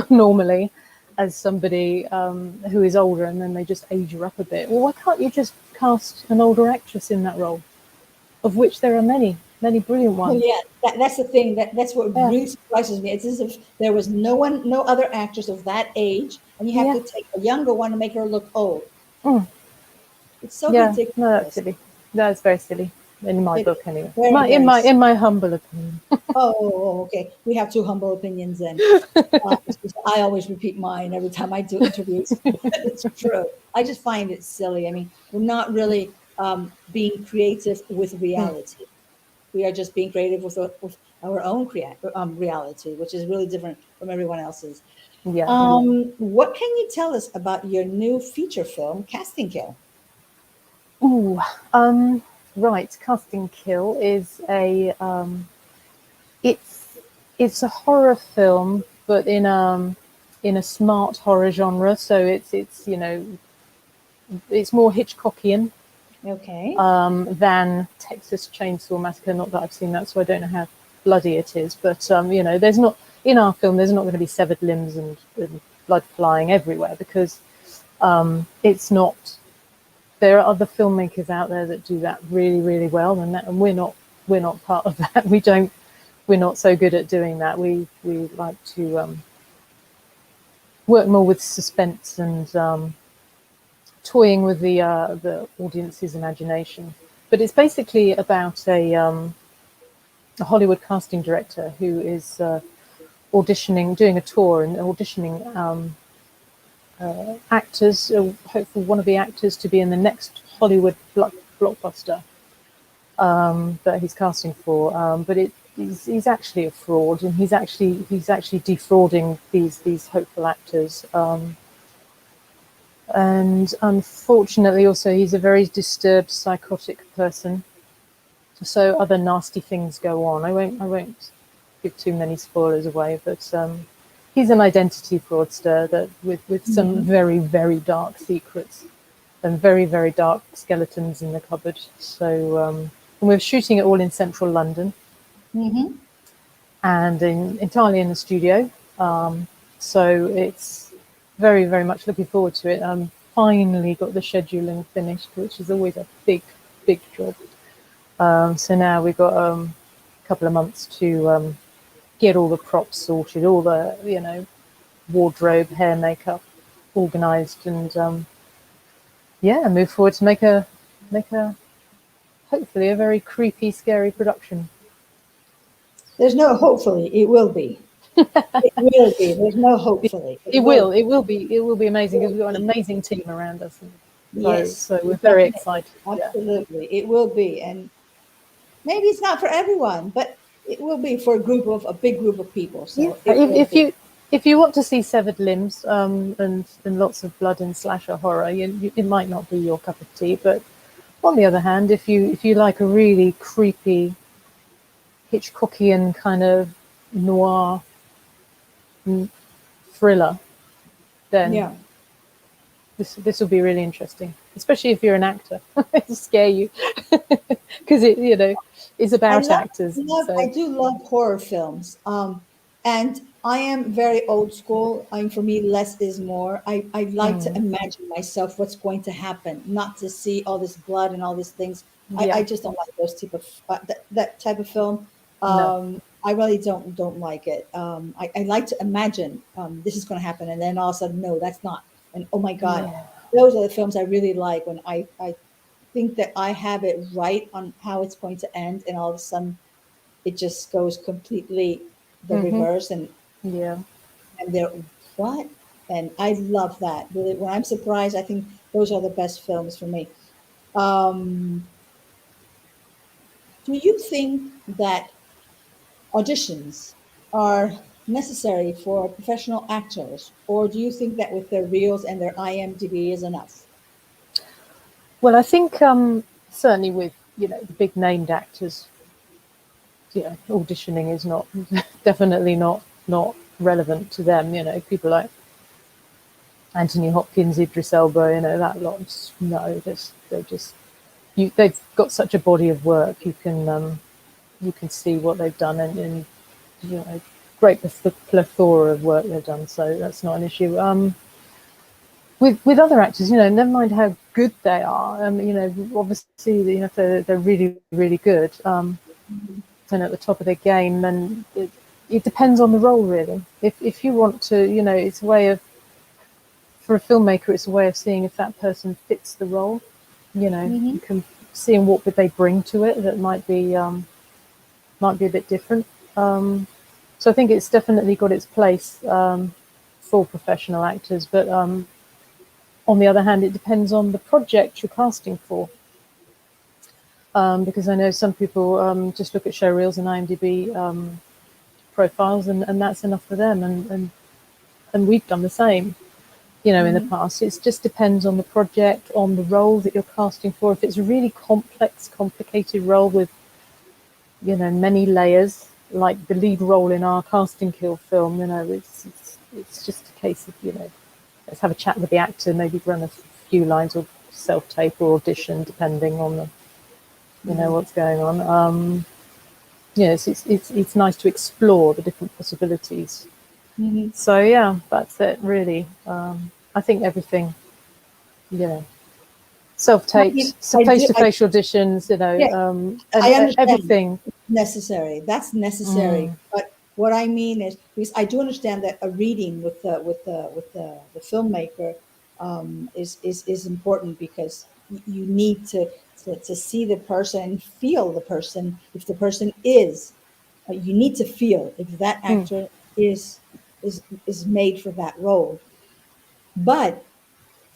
normally as somebody who is older, and then they just age her up a bit. Well, why can't you just cast an older actress in that role, of which there are many, many brilliant Well, ones? yeah, that's the thing. That's what Yeah, really surprises me. It's as if there was no other actress of that age, and you have yeah, to take a younger one to make her look old. mm, It's so yeah. No, that's ridiculous. silly. That's very silly in my It book, anyway. very, very. In my humble opinion. Oh, okay. We have two humble opinions then. I always repeat mine every time I do interviews. It's true. I just find it silly. I mean, we're not really being creative with Mm, reality. We are just being creative with our own reality, which is really different from everyone else's. yeah. What can you tell us about your new feature film, Casting Kill? Ooh, um, right. Casting Kill is it's it's a horror film, but in a smart horror genre. So it's it's more Hitchcockian Okay. than Texas Chainsaw Massacre. Not that I've seen that, so I don't know how bloody it is. But there's not in our film. There's not going to be severed limbs and blood flying everywhere because it's not. There are other filmmakers out there that do that really, really well, and we're not part of that. We're not so good at doing that. We like to work more with suspense and toying with the audience's imagination. But it's basically about a Hollywood casting director who is auditioning, doing a tour and auditioning actors, hopefully one of the actors to be in the next Hollywood blockbuster that he's casting for. He's actually a fraud, and he's actually defrauding these hopeful actors. And unfortunately, also he's a very disturbed, psychotic person. So other nasty things go on. I won't give too many spoilers away, but he's an identity fraudster that with some Hmm. very, very dark secrets and very, very dark skeletons in the cupboard. So and we're shooting it all in central London Hmm. and entirely in the studio. So it's very, very much looking forward to it. Finally got the scheduling finished, which is always a big, big job. So now we've got a couple of months to get all the props sorted, all the wardrobe, hair, makeup organised, and move forward to make a hopefully a very creepy, scary production. There's no hopefully. It will be. It will be. There's no hopefully. It will be. It will be amazing because we've got an amazing team around us, and Yes, so we're very definitely. excited. Yeah. Absolutely. It will be. And maybe it's not for everyone, but it will be for a big group of people. Yeah, So it will if be. you want to see severed limbs and lots of blood and slasher horror, it might not be your cup of tea. But on the other hand, if you like a really creepy Hitchcockian kind of noir thriller, then Yeah. this will be really interesting. Especially if you're an actor, it'll scare you because it is I about love, actors. I So do love horror films. And I am very old school. For me, less is more. I like to mm, imagine myself what's going to happen, not to see all this blood and all these things. I yeah, just don't like those type of that type of film. no, I really don't like it. I like to imagine this is going to happen, and then all of a sudden, no, that's not. And oh my God, yeah, those are the films I really like when I think that I have it right on how it's going to end, and all of a sudden it just goes completely the hmm, reverse, yeah. and they're what? And I love that. Really, when I'm surprised, I think those are the best films for me. Um, do you think that auditions are necessary for professional actors, or do you think that with their reels and their IMDb is enough? Well, I think certainly with the big named actors, auditioning is not definitely not relevant to them. People like Anthony Hopkins, Idris Elba, that lot. No, they've got such a body of work. You can see what they've done, and great plethora of work they've done. So that's not an issue. With other actors, never mind how good they are. Obviously, if they're really, really good, and at the top of their game, then it depends on the role, really. If you want to, it's a way of, for a filmmaker, it's a way of seeing if that person fits the role. You can see what would they bring to it that might be a bit different. So I think it's definitely got its place for professional actors, but on the other hand, it depends on the project you're casting for. Because I know some people just look at show reels and IMDb profiles, and that's enough for them. And we've done the same, in the past. It just depends on the project, on the role that you're casting for. If it's a really complex, complicated role with, many layers, like the lead role in our Casting Kill film, it's just a case of, let's have a chat with the actor, maybe run a few lines or self-tape or audition, depending on the, what's going on. It's nice to explore the different possibilities. So yeah, that's it really. I think everything, self-tapes, face-to-face auditions, I understand. everything. Necessary. That's necessary. But what I mean is, because I do understand that a reading with the filmmaker is important, because you need to see the person and feel the person. If the person is, you need to feel if that actor is made for that role. But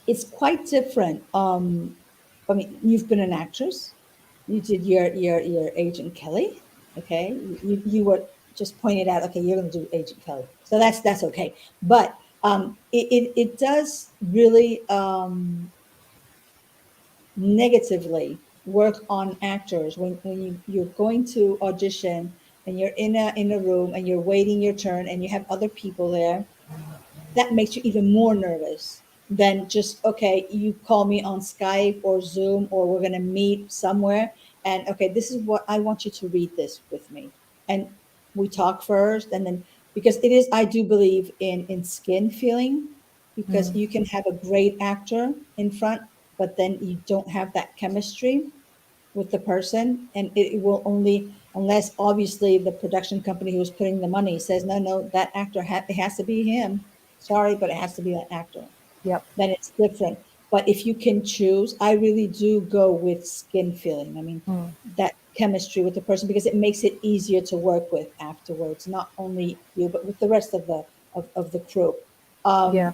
it's quite different. I mean, you've been an actress. You did your Agent Kelly. Okay, you were just pointed out. Okay, you're going to do Agent Kelly, so that's okay. But it does really negatively work on actors when you're going to audition and you're in a room and you're waiting your turn and you have other people there. That makes you even more nervous than just, okay, you call me on Skype or Zoom, or we're going to meet somewhere, and okay, this is what I want you to read this with me, and we talk first, and then, because it is, I do believe in skin feeling, because you can have a great actor in front, but then you don't have that chemistry with the person, and it will only, unless obviously the production company who's putting the money says, no, that actor it has to be him. Sorry, but it has to be that actor. Yep. Then it's different. But if you can choose, I really do go with skin feeling. I mean, that chemistry with the person, because it makes it easier to work with afterwards, not only you, but with the rest of the crew. Yeah.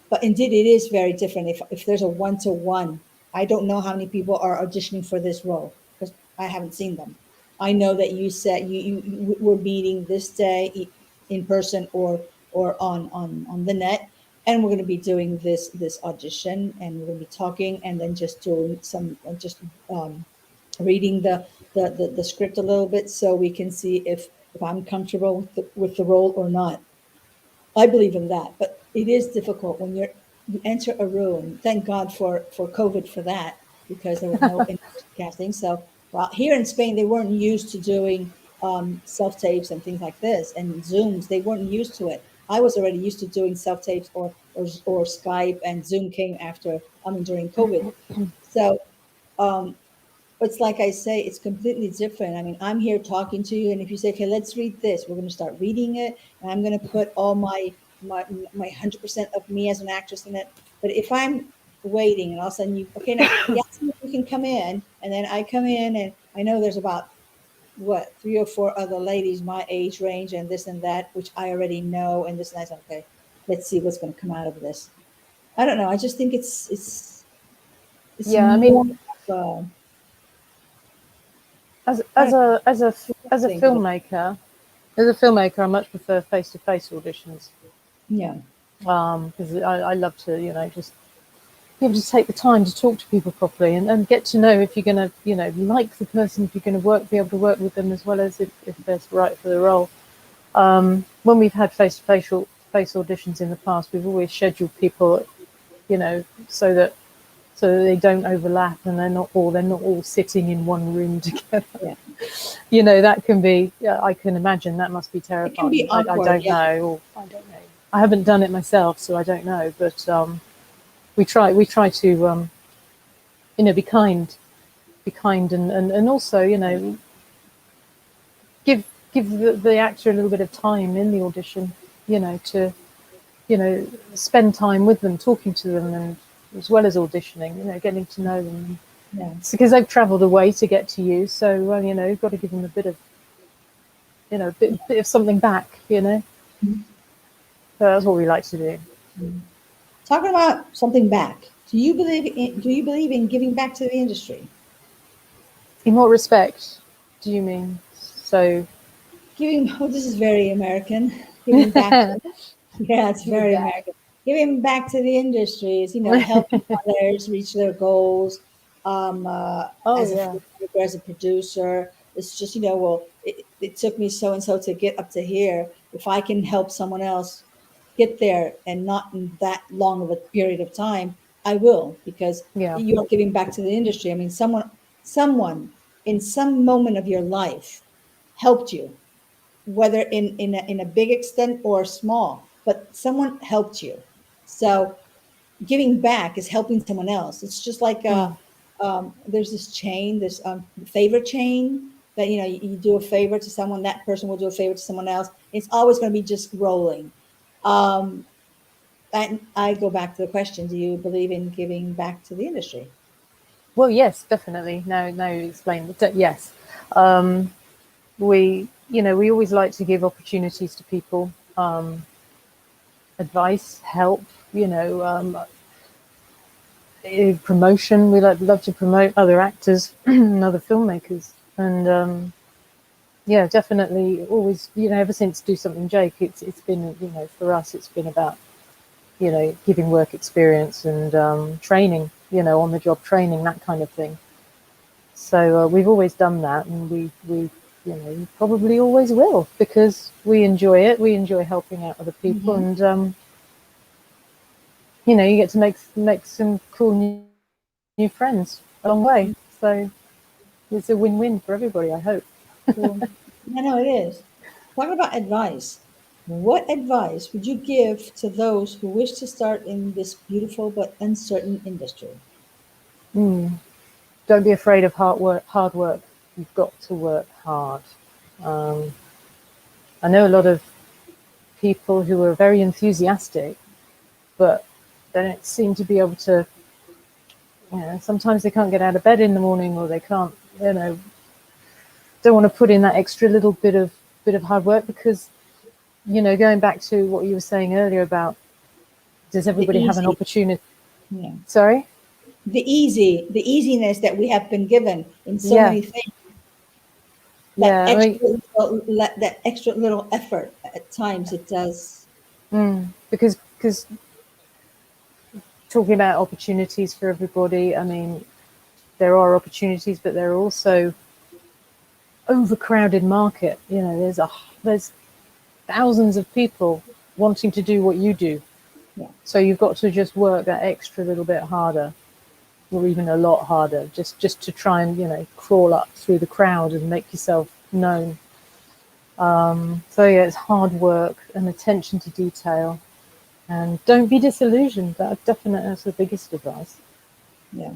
But indeed, it is very different. If there's a one-to-one, I don't know how many people are auditioning for this role, because I haven't seen them. I know that you said you were meeting this day in person or on the net, and we're going to be doing this audition, and we're going to be talking, and then just doing some reading the script a little bit, so we can see if I'm comfortable with the role or not. I believe in that, but it is difficult when you enter a room. Thank God for COVID for that, because there was no in-person casting. So, well, here in Spain, they weren't used to doing self tapes and things like this, and Zooms. They weren't used to it. I was already used to doing self tapes or Skype, and Zoom came after. I mean, during COVID. So it's like I say, it's completely different. I mean, I'm here talking to you, and if you say, "Okay, let's read this," we're going to start reading it, and I'm going to put all my 100% of me as an actress in it. But if I'm waiting, and all of a sudden okay, now yes, you can come in, and then I come in, and I know there's about what 3 or 4 other ladies my age range, and this and that, which I already know, and this and that. Okay, let's see what's going to come out of this. I don't know. I just think it's Yeah. I more. mean, Uh, as I as don't a as a as a think of it. filmmaker, as a filmmaker, I much prefer face-to-face auditions, Yeah. because I love to, just be able to take the time to talk to people properly, and get to know if you're going to, like the person, if you're going to be able to work with them, as well as if they're right for the role. When we've had face auditions in the past, we've always scheduled people so that they don't overlap and they're not all sitting in one room together. Yeah. That can be. I can imagine that must be It can be terrifying. I awkward. don't Yeah. know. Or I don't know. I haven't done it myself, so I don't know. But we try to be kind, and also give the actor a little bit of time in the audition. To spend time with them, talking to them, and as well as auditioning, getting to know them. Yeah. It's because they've travelled away to get to you, so you've got to give them a bit of, bit of something back. Mhm. So that's what we like to do. Talking about something back. Do you believe in giving back to the industry? In what respect do you mean? So Giving. Oh, this is very American. Giving back. Yeah, it's give very back. American. Giving back to the industry is, helping others reach their goals. Oh As a yeah, filmmaker, as a producer, it's just, well, it took me so and so to get up to here. If I can help someone else get there and not in that long of a period of time, I will, because yeah, you're giving back to the industry. I mean, someone in some moment of your life helped you, whether in a big extent or small, but someone helped you. So giving back is helping someone else. It's just like mm, there's this chain, this favor chain that you do a favor to someone, that person will do a favor to someone else. It's always going to be just rolling. Um, and I go back to the question: do you believe in giving back to the industry? well, yes, definitely. Now you explain. Yes, um, we always like to give opportunities to people, advice, help. Promotion. We love to promote other actors and other filmmakers, and yeah, definitely. Always, ever since Do Something Jake, it's been, for us, it's been about giving work experience and training, on the job training, that kind of thing. So we've always done that, and we probably always will, because we enjoy it. We enjoy helping out other people, Hmm. and you get to make some cool new friends along the way. So it's a win-win for everybody, I hope. Cool. I know it is. Talking about advice, what advice would you give to those who wish to start in this beautiful but uncertain industry? Don't be afraid of hard work. Hard work. You've got to work hard. Um, I know a lot of people who are very enthusiastic, but they don't seem to be able to. Sometimes they can't get out of bed in the morning, or they can't. Don't want to put in that extra little bit of hard work, because going back to what you were saying earlier about, does The everybody have an easy, opportunity? yeah, Sorry. the easiness that we have been given in so Yeah. many things. That Yeah. I mean, extra little effort at times it does. because talking about opportunities for everybody, I mean, there are opportunities, but there are also overcrowded market. There's thousands of people wanting to do what you do. Yeah, So you've got to just work that extra little bit harder, or even a lot harder, just to try and crawl up through the crowd and make yourself known. So yeah, it's hard work and attention to detail, and don't be disillusioned. That's the biggest advice. yeah,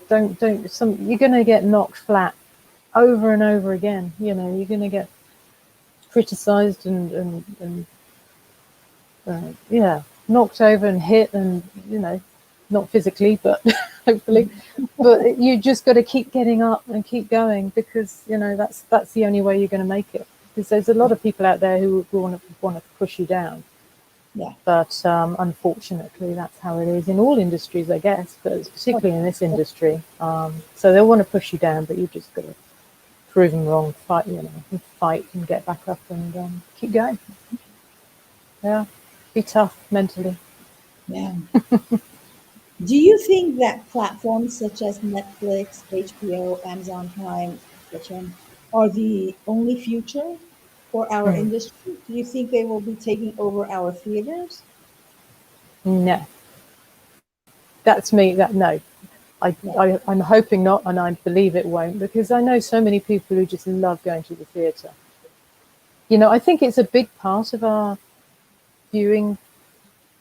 Don't you're going to get knocked flat over and over again. You're going to get criticized and yeah, knocked over and hit, and not physically, but hopefully. But you just got to keep getting up and keep going, because that's the only way you're going to make it. Because there's a lot of people out there who want to push you down, yeah. but unfortunately, that's how it is in all industries, I guess. But it's particularly in this industry. So they'll want to push you down, but you just got to prove them wrong. Fight and get back up and keep going. Yeah, be tough mentally. Yeah. Do you think that platforms such as Netflix, HBO, Amazon Prime, etc., are the only future for our Mm. industry? Do you think they will be taking over our theaters? No, That's me. That no, No. I'm hoping not, and I believe it won't, because I know so many people who just love going to the theatre. You know, I think it's a big part of our viewing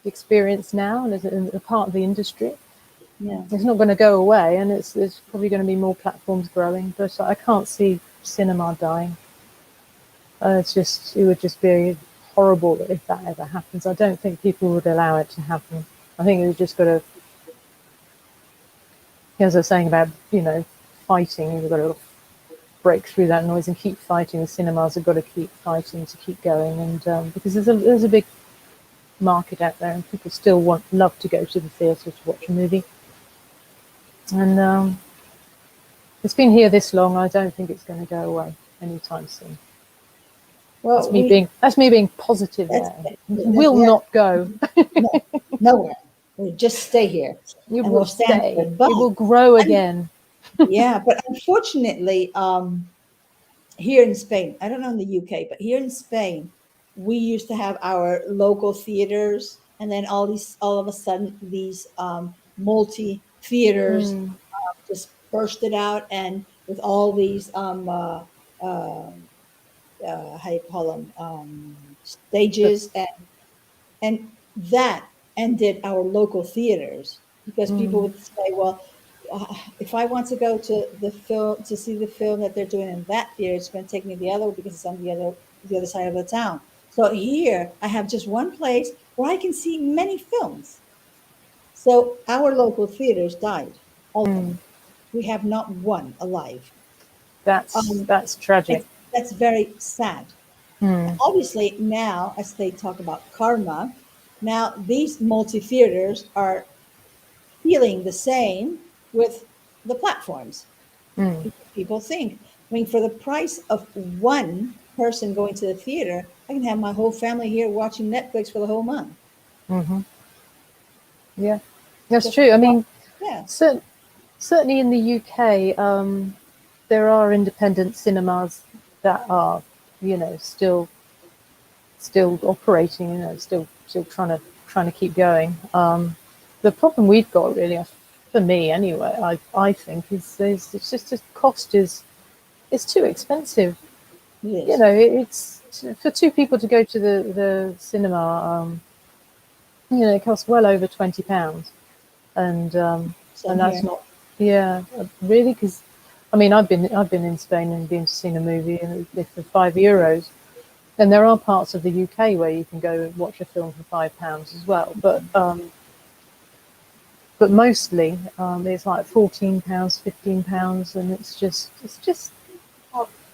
experience now, and as a part of the industry. Yeah. It's not going to go away, and there's probably going to be more platforms growing, but I can't see cinema dying. It would just be horrible if that ever happens. I don't think people would allow it to happen. I think we've just got to, as I was saying about, fighting, we've got to break through that noise and keep fighting. The cinemas have got to keep fighting to keep going, and because there's a big market out there, and people still love to go to the theatre to watch a movie. And it's been here this long. I don't think it's going to go away anytime soon. Well, That's me being positive there. Will not go. No, nowhere. We'll just stay here. It and will we'll stand stay. there. It But will grow again. yeah, but unfortunately, here in Spain, I don't know in the UK, but here in Spain, we used to have our local theaters, and then all of a sudden, these multi theaters Mm. just bursted out, and with all these how you call them, stages, and that ended our local theaters because people Mm. would say, well, if I want to go to the film to see the film that they're doing in that theater, it's going to take me the other because it's on the other side of the town. So here I have just one place where I can see many films. So our local theaters died, all of them. We have not one alive. Um, That's tragic. that's very sad. Mm. Obviously, now as they talk about karma, now these multi theaters are feeling the same with the platforms. Mm. People think, I mean, for the price of one person going to the theater, I can have my whole family here watching Netflix for the whole month. Mm-hmm. Yeah, that's Just true. I one, mean, yeah, certainly in the UK, there are independent cinemas that are, still operating. Still trying to keep going. The problem we've got really, for me anyway, I think is it's just the cost is it's too expensive. it You is. know, it's for two people to go to the cinema. It costs well over £20, and Same that's here. not, yeah, really, because I mean I've been in Spain and been to seen a movie and it's for €5, and there are parts of the UK where you can go and watch a film for £5 as well, but mostly it's like £14, £15, and it's just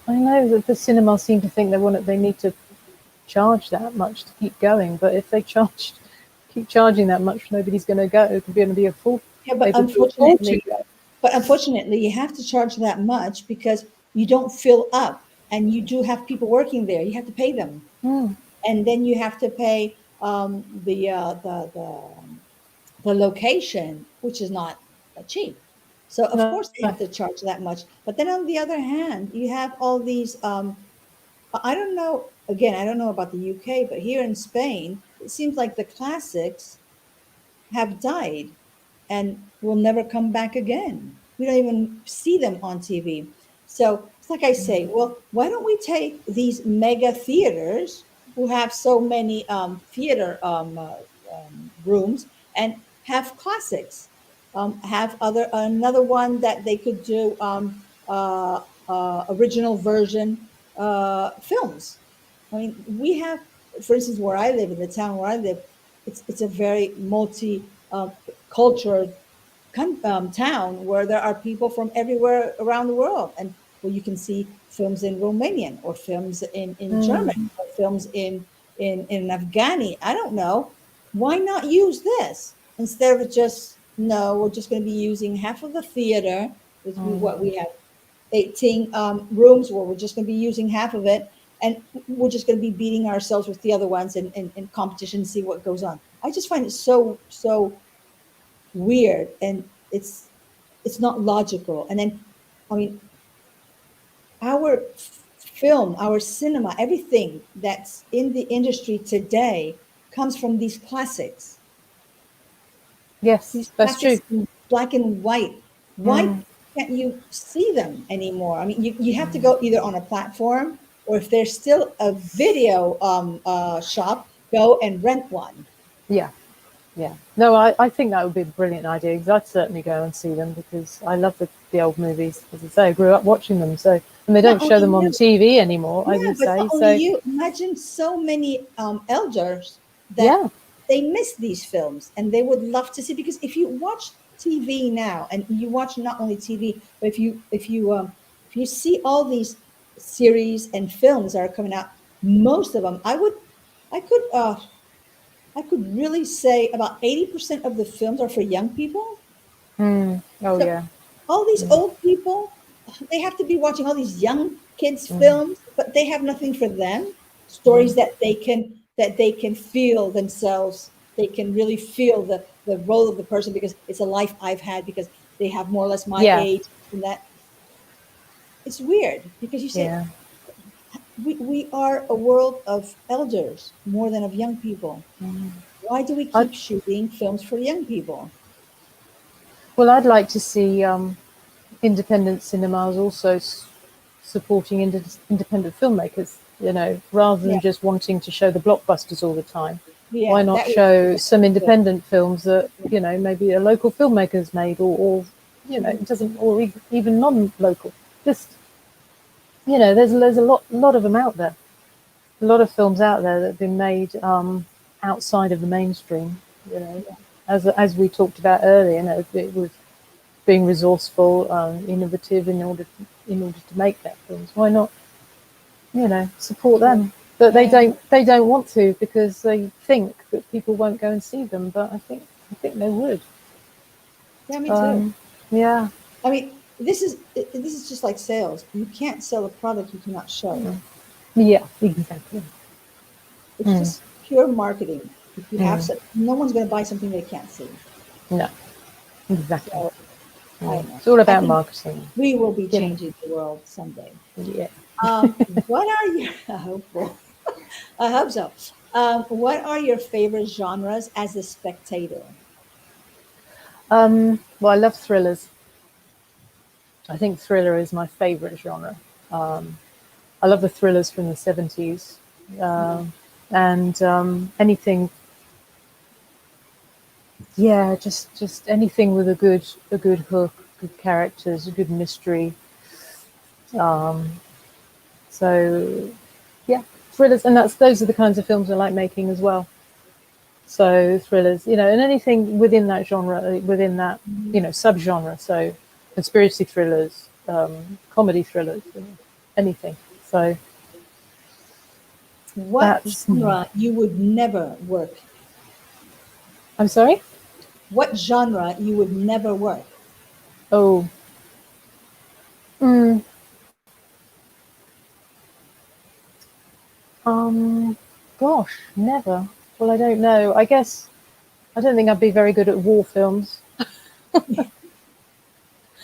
I know that the cinemas seem to think they need to charge that much to keep going, but if they keep charging that much, nobody's going to go. It's going to be Yeah, able to afford to go. but unfortunately, you have to charge that much because you don't fill up, and you do have people working there. You have to pay them, Mm, and then you have to pay the location, which is not cheap. So of no, course they have to charge that much. But then on the other hand, you have all these. I don't know. Again, I don't know about the UK, but here in Spain, it seems like the classics have died and will never come back again. We don't even see them on TV. So it's like I say, well, why don't we take these mega theaters who have so many theater rooms and have classics? Have another one that they could do original version films. I mean, we have, for instance, where I live, in the town where I live, it's a very multi cultured town where there are people from everywhere around the world, and where you can see films in Romanian or films in German mm, or films in Afghani. I don't know. Why not use this instead of just no? We're just going to be using half of the theater. What we have 18 rooms where we're just going to be using half of it, and we're just going to be beating ourselves with the other ones in competition and see what goes on. I just find it so weird, and it's not logical. And then, I mean, our film, our cinema, everything that's in the industry today comes from these classics. Yes, These that's true. classics in black and white. Why Mm, can't you see them anymore? I mean, you have to go either on a platform, or if there's still a video shop, go and rent one. yeah, yeah. No, I think that would be a brilliant idea because I'd certainly go and see them because I love the old movies. As I say, I grew up watching them. So, and they Not don't show only them on the you, TV anymore, I yeah, would but not say. only So, you. Imagine so many elders that yeah, they miss these films and they would love to see, because if you watch TV now, and you watch not only TV, but if you see all these series and films that are coming out, most of them, I could I could really say about 80% of the films are for young people. oh So yeah, all these old people, they have to be watching all these young kids mm, films, but they have nothing for them. Stories mm, that they can feel themselves. They can really feel the role of the person, because it's a life I've had, because they have more or less my yeah, age, and that it's weird, because you say yeah. we are a world of elders more than of young people. Why do we I keep shooting films for young people? well, I'd like to see independent cinemas also supporting independent filmmakers. You know, rather Yeah, than just wanting to show the blockbusters all the time. Why yeah, not that would show be some good. independent films that maybe a local filmmaker's made, or it doesn't, or even non-local. Just there's a lot of them out there. A lot of films out there that have been made outside of the mainstream. You know, as we talked about earlier, it was being resourceful, innovative in order to make their films. Why not, support Yeah. them? But they Yeah. don't want to because they think that people won't go and see them. But I think they would. Yeah, me too. Um, yeah, I mean, this is just like sales. You can't sell a product you cannot show. yeah, exactly. It's Mm, just pure marketing. If you have mm, some, no one's going to buy something they can't see. no, exactly. So I Mm. don't know. It's all I about think marketing. we will be You know, changing the world someday. yeah. What are your? I hope. I hope so. What are your favorite genres as a spectator? Well, I love thrillers. I think thriller is my favorite genre. I love the thrillers from the 70s, Yeah. and anything, yeah, just anything with a good hook, good characters, a good mystery. So yeah, thrillers, and those are the kinds of films I like making as well. So thrillers, and anything within that genre, within that subgenre. So conspiracy thrillers, comedy thrillers, anything. So What that's me. genre you would never work? I'm sorry. What genre you would never work? Oh, mm, um, gosh, never. Well, I don't know. I guess I don't think I'd be very good at war films.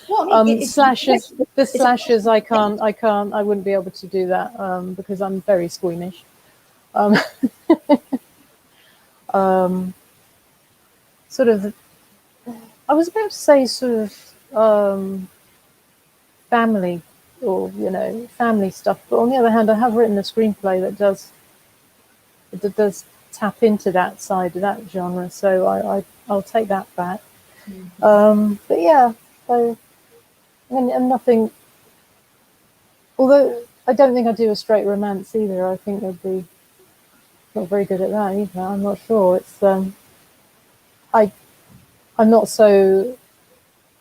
Well, I mean, Slashers, the it's a slashers, I wouldn't be able to do that because I'm very squeamish. Um, sort of, I was about to say sort of family or family stuff, but on the other hand, I have written a screenplay that does tap into that side of that genre, so I'll take that back. But yeah, so and nothing. Although I don't think I do a straight romance either. I think I'd be not very good at that either. I'm not sure. It's I I'm not so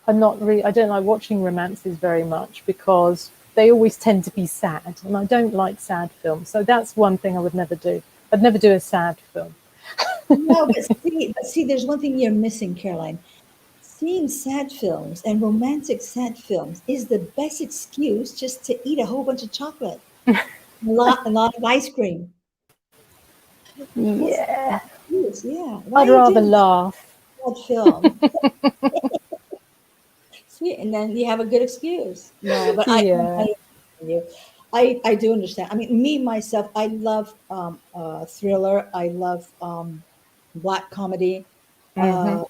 I'm not really I don't like watching romances very much because they always tend to be sad, and I don't like sad films. So that's one thing I would never do. I'd never do a sad film. No, but see, there's one thing you're missing, Caroline. Seeing sad films and romantic sad films is the best excuse just to eat a whole bunch of chocolate, a lot of ice cream. That's Yeah, excuse, yeah. Why I'd are you rather doing laugh. that film? Sweet, and then you have a good excuse. No, but Yeah. you. I do understand. I mean, me myself, I love thriller. I love black comedy. Hmm. Uh,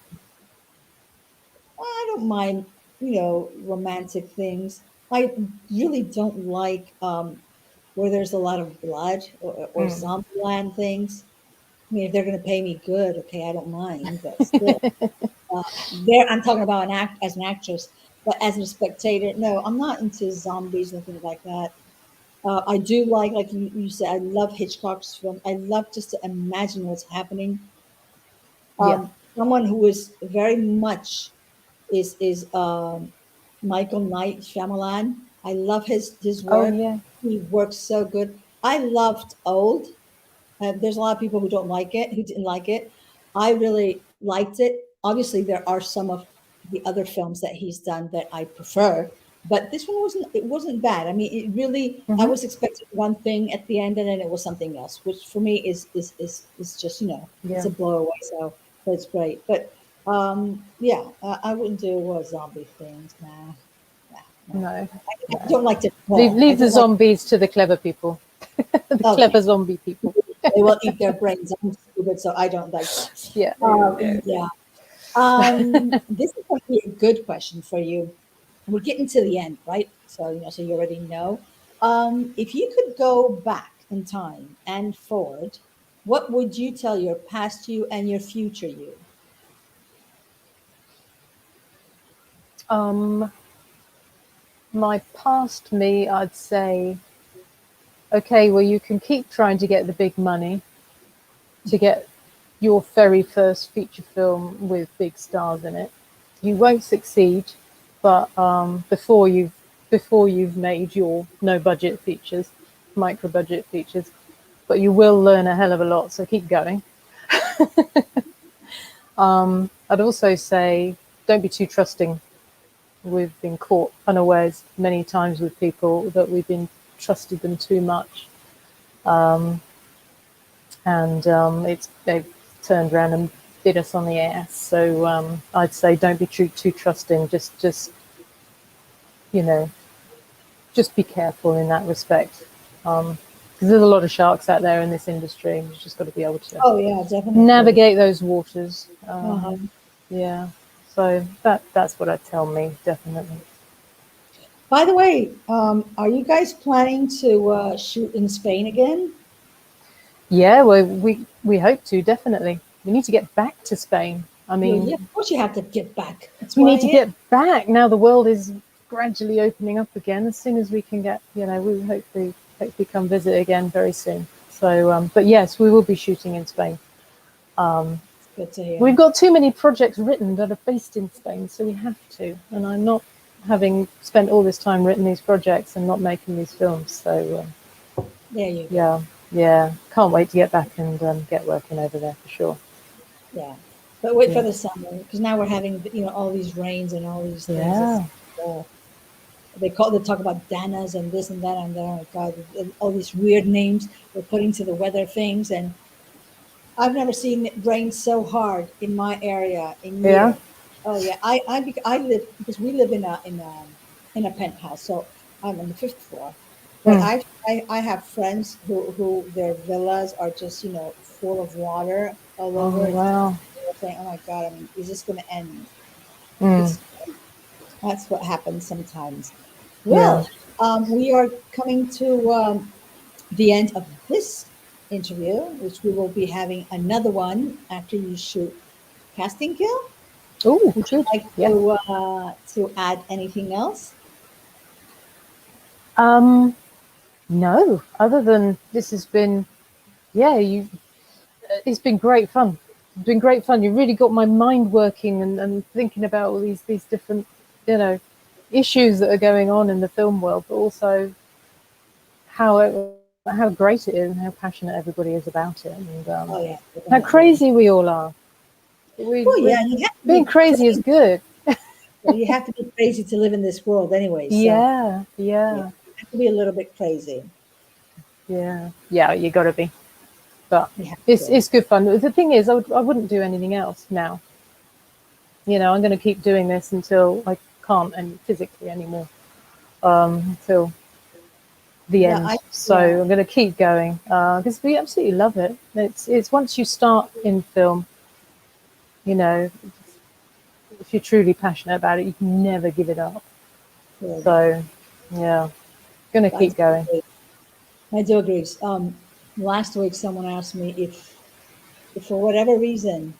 don't mind, romantic things. I really don't like where there's a lot of blood or Mm. zombie land things. I mean, if they're going to pay me good, okay, I don't mind, but still, there I'm talking about an act as an actress, but as a spectator, no, I'm not into zombies and things like that. I do like you said, I love Hitchcock's film. I love just to imagine what's happening. Yeah. Someone who is very much is Michael Knight Shyamalan. I love his Oh work. yeah. He works so good. I loved Old. There's a lot of people who don't like it, who didn't like it. I really liked it. Obviously, there are some of the other films that he's done that I prefer, but this one wasn't. It wasn't bad. I mean, it really. I Hmm. was expecting one thing at the end, and then it was something else, which for me is just it's Yeah. a blow away. So it's great. But yeah, I wouldn't do zombie things. Nah, nah, no. No. I No. don't like to Leave crawl. I leave the don't like. zombies to the clever people, the Oh yeah. clever zombie people. They will eat their brains. I'm stupid, so I don't like that. Yeah. Yeah. Yeah. This is going to be a good question for you. We're getting to the end, right? So so you already know. If you could go back in time and forward, what would you tell your past you and your future you? Um, my past me, I'd say, okay, well, you can keep trying to get the big money to get your very first feature film with big stars in it. You won't succeed, but before you've made your no budget features, micro budget features, but you will learn a hell of a lot. So keep going. I'd also say don't be too trusting. We've been caught unawares many times with people that we've been trusted them too much, and they've turned around and bit us on the ass. So I'd say don't be too trusting. You know, just be careful in that respect. Because there's a lot of sharks out there in this industry, and you've just got to be able to Oh yeah, definitely. navigate those waters. Uh-huh. Yeah, so that's what I'd tell me, definitely. By the way, are you guys planning to shoot in Spain again? Yeah, well, we hope to, definitely. We need to get back to Spain. I Well, yeah, mean, of course you have to get back. That's we why I need to am. get back now. The world is gradually opening up again. As soon as we can get, we hopefully come visit again very soon. So, but yes, we will be shooting in Spain. Good to hear. We've got too many projects written that are based in Spain, so we have to. And I'm not having spent all this time written these projects and not making these films. So, There you go. yeah, can't wait to get back and get working over there for sure. Yeah, but wait for Yeah, the summer because now we're having all these rains and all these things. It's yeah, uh, they talk about Danas and this and that and that. Oh my God, all these weird names they're putting to the weather things, and I've never seen it rain so hard in my area in yeah. years. Oh yeah, I live because we live in a penthouse, so I'm on the fifth floor. But Mm. I have friends who their villas are just full of water all Oh over. It's wow. saying, "Oh my God, I mean, is this going to end?" Mm. It's That's what happens sometimes. Yeah. Well, we are coming to the end of this interview, which we will be having another one after you shoot Casting Kill. Oh, Would you good. like Yeah. to add anything else? Um, no, other than this has been, yeah, it's been great fun. It's been great fun. You really got my mind working and thinking about all these different, you know, issues that are going on in the film world, but also how great it is and how passionate everybody is about it, and Oh yeah, how definitely. crazy we all are. Oh We yeah, you have to being be crazy is crazy. good. Well, you have to be crazy to live in this world anyway. So Yeah, yeah, yeah, you have to be a little bit crazy. yeah, yeah. You got to be, but You have it's to. it's good fun. The thing is, I wouldn't do anything else now. I'm going to keep doing this until I can't and physically anymore. Until the Yeah, end. So yeah. I'm going to keep going because we absolutely love it. It's once you start in film, you know, if you're truly passionate about it, you can never give it up. Good. So, yeah, gonna keep going. I do agree. Last week someone asked me if for whatever reason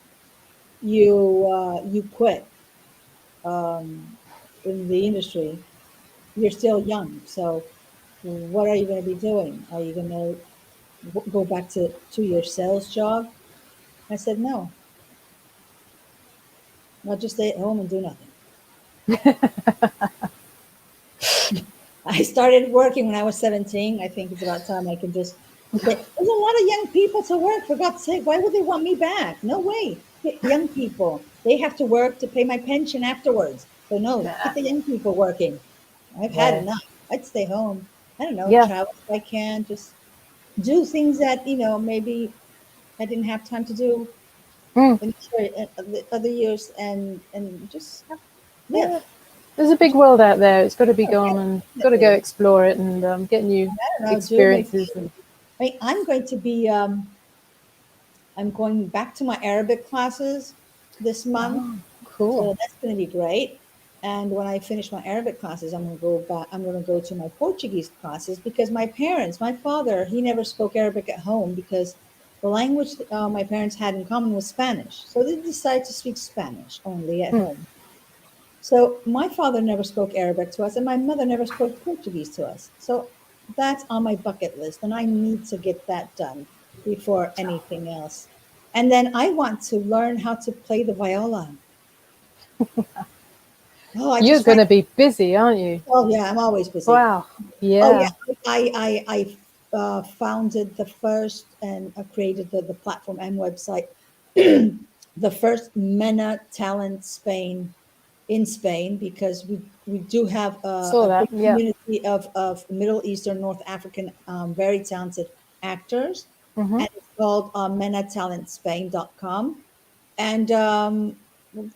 you quit in the industry, you're still young. So what are you going to be doing? Are you going to go back to your sales job? I said no. I'll just stay at home and do nothing. I started working when I was 17. I think it's about time I can just say, there's a lot of young people to work, for God's sake. Why would they want me back? No way. Get young people. They have to work to pay my pension afterwards. So no, Nah, get the young people working. I've had yeah, enough. I'd stay home. I don't know, yeah, travel if I can, just do things that, maybe I didn't have time to do mm, in the other years and just yeah. live. There's a big world out there. It's got to be Oh, gone and got to go definitely. explore it and get new I don't know, do maybe. experiences. And I'm going to be I'm going back to my Arabic classes this month, oh, cool. so that's going to be great. And when I finish my Arabic classes, I'm going to go back. I'm going to go to my Portuguese classes because my father, he never spoke Arabic at home because the language my parents had in common was Spanish. So they decided to speak Spanish only at Mm, home. So my father never spoke Arabic to us, and my mother never spoke Portuguese to us. So that's on my bucket list, and I need to get that done before anything else. And then I want to learn how to play the viola. Oh, I you're just going find. to be busy, aren't you? Oh yeah, I'm always busy. Wow. Oh yeah, Yeah. I founded the first and created the platform and website, the first MENA Talent Spain in Spain because we do have Saw a that. big Yeah. community of Middle Eastern, North African, very talented actors, Hmm. and it's called menatalentspain.com. And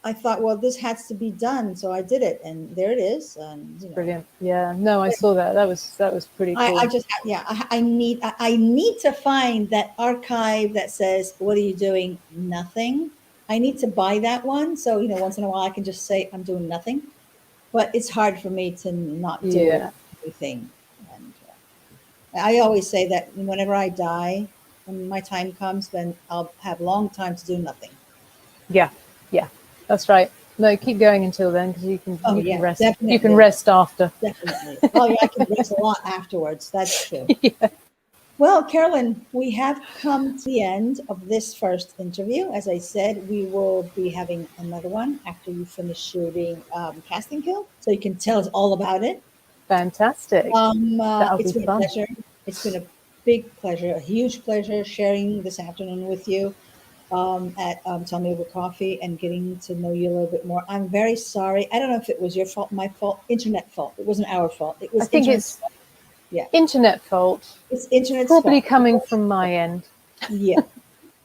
I thought, well, this has to be done, so I did it, and there it is. And Brilliant. Yeah. No, I saw that. That was pretty I cool. just yeah, I need to find that archive that says, "What are you doing? Nothing." I need to buy that one, so once in a while I can just say I'm doing nothing. But it's hard for me to not do Yeah. anything. And I always say that whenever I die, when my time comes, then I'll have long time to do nothing. Yeah. Yeah. That's right. No, keep going until then because you can Oh you can yeah, rest. You can definitely, rest after. definitely. Oh yeah, I can rest a lot afterwards. That's true. Yeah. Well, Carolyn, we have come to the end of this first interview. As I said, we will be having another one after you finish shooting Casting Kill, so you can tell us all about it. Fantastic. That'll It's be been a fun. pleasure. It's been a big pleasure, a huge pleasure sharing this afternoon with you at Tell Me Over Coffee and getting to know you a little bit more. I'm very sorry. I don't know if it was your fault, my fault, internet fault. It wasn't our fault. It I was think internet's it's fault. Yeah, internet fault. it's internet's Probably fault. coming from my end. Yeah,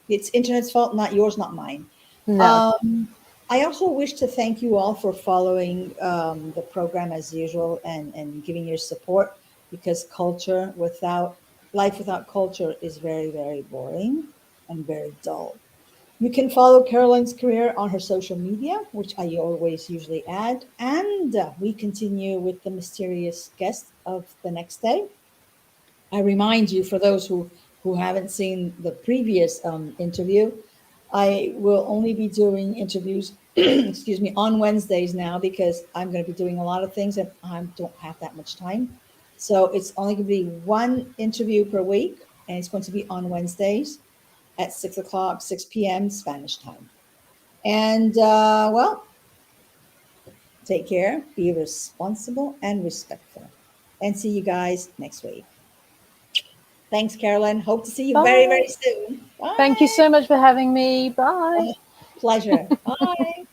it's internet's fault, not yours, not mine. No. Um, I also wish to thank you all for following the program as usual and giving your support because life without culture is very, very boring and very dull. You can follow Caroline's career on her social media, which I always usually add. And we continue with the mysterious guest of the next day. I remind you, for those who haven't seen the previous interview, I will only be doing interviews, excuse me, on Wednesdays now because I'm going to be doing a lot of things and I don't have that much time. So it's only going to be one interview per week, and it's going to be on Wednesdays at 6 o'clock, 6 p.m. Spanish time. And well, take care, be responsible and respectful, and see you guys next week. Thanks, Carolyn. Hope to see you very, Bye. very soon. Thank you Bye. so much for having me. Bye. Pleasure. Bye.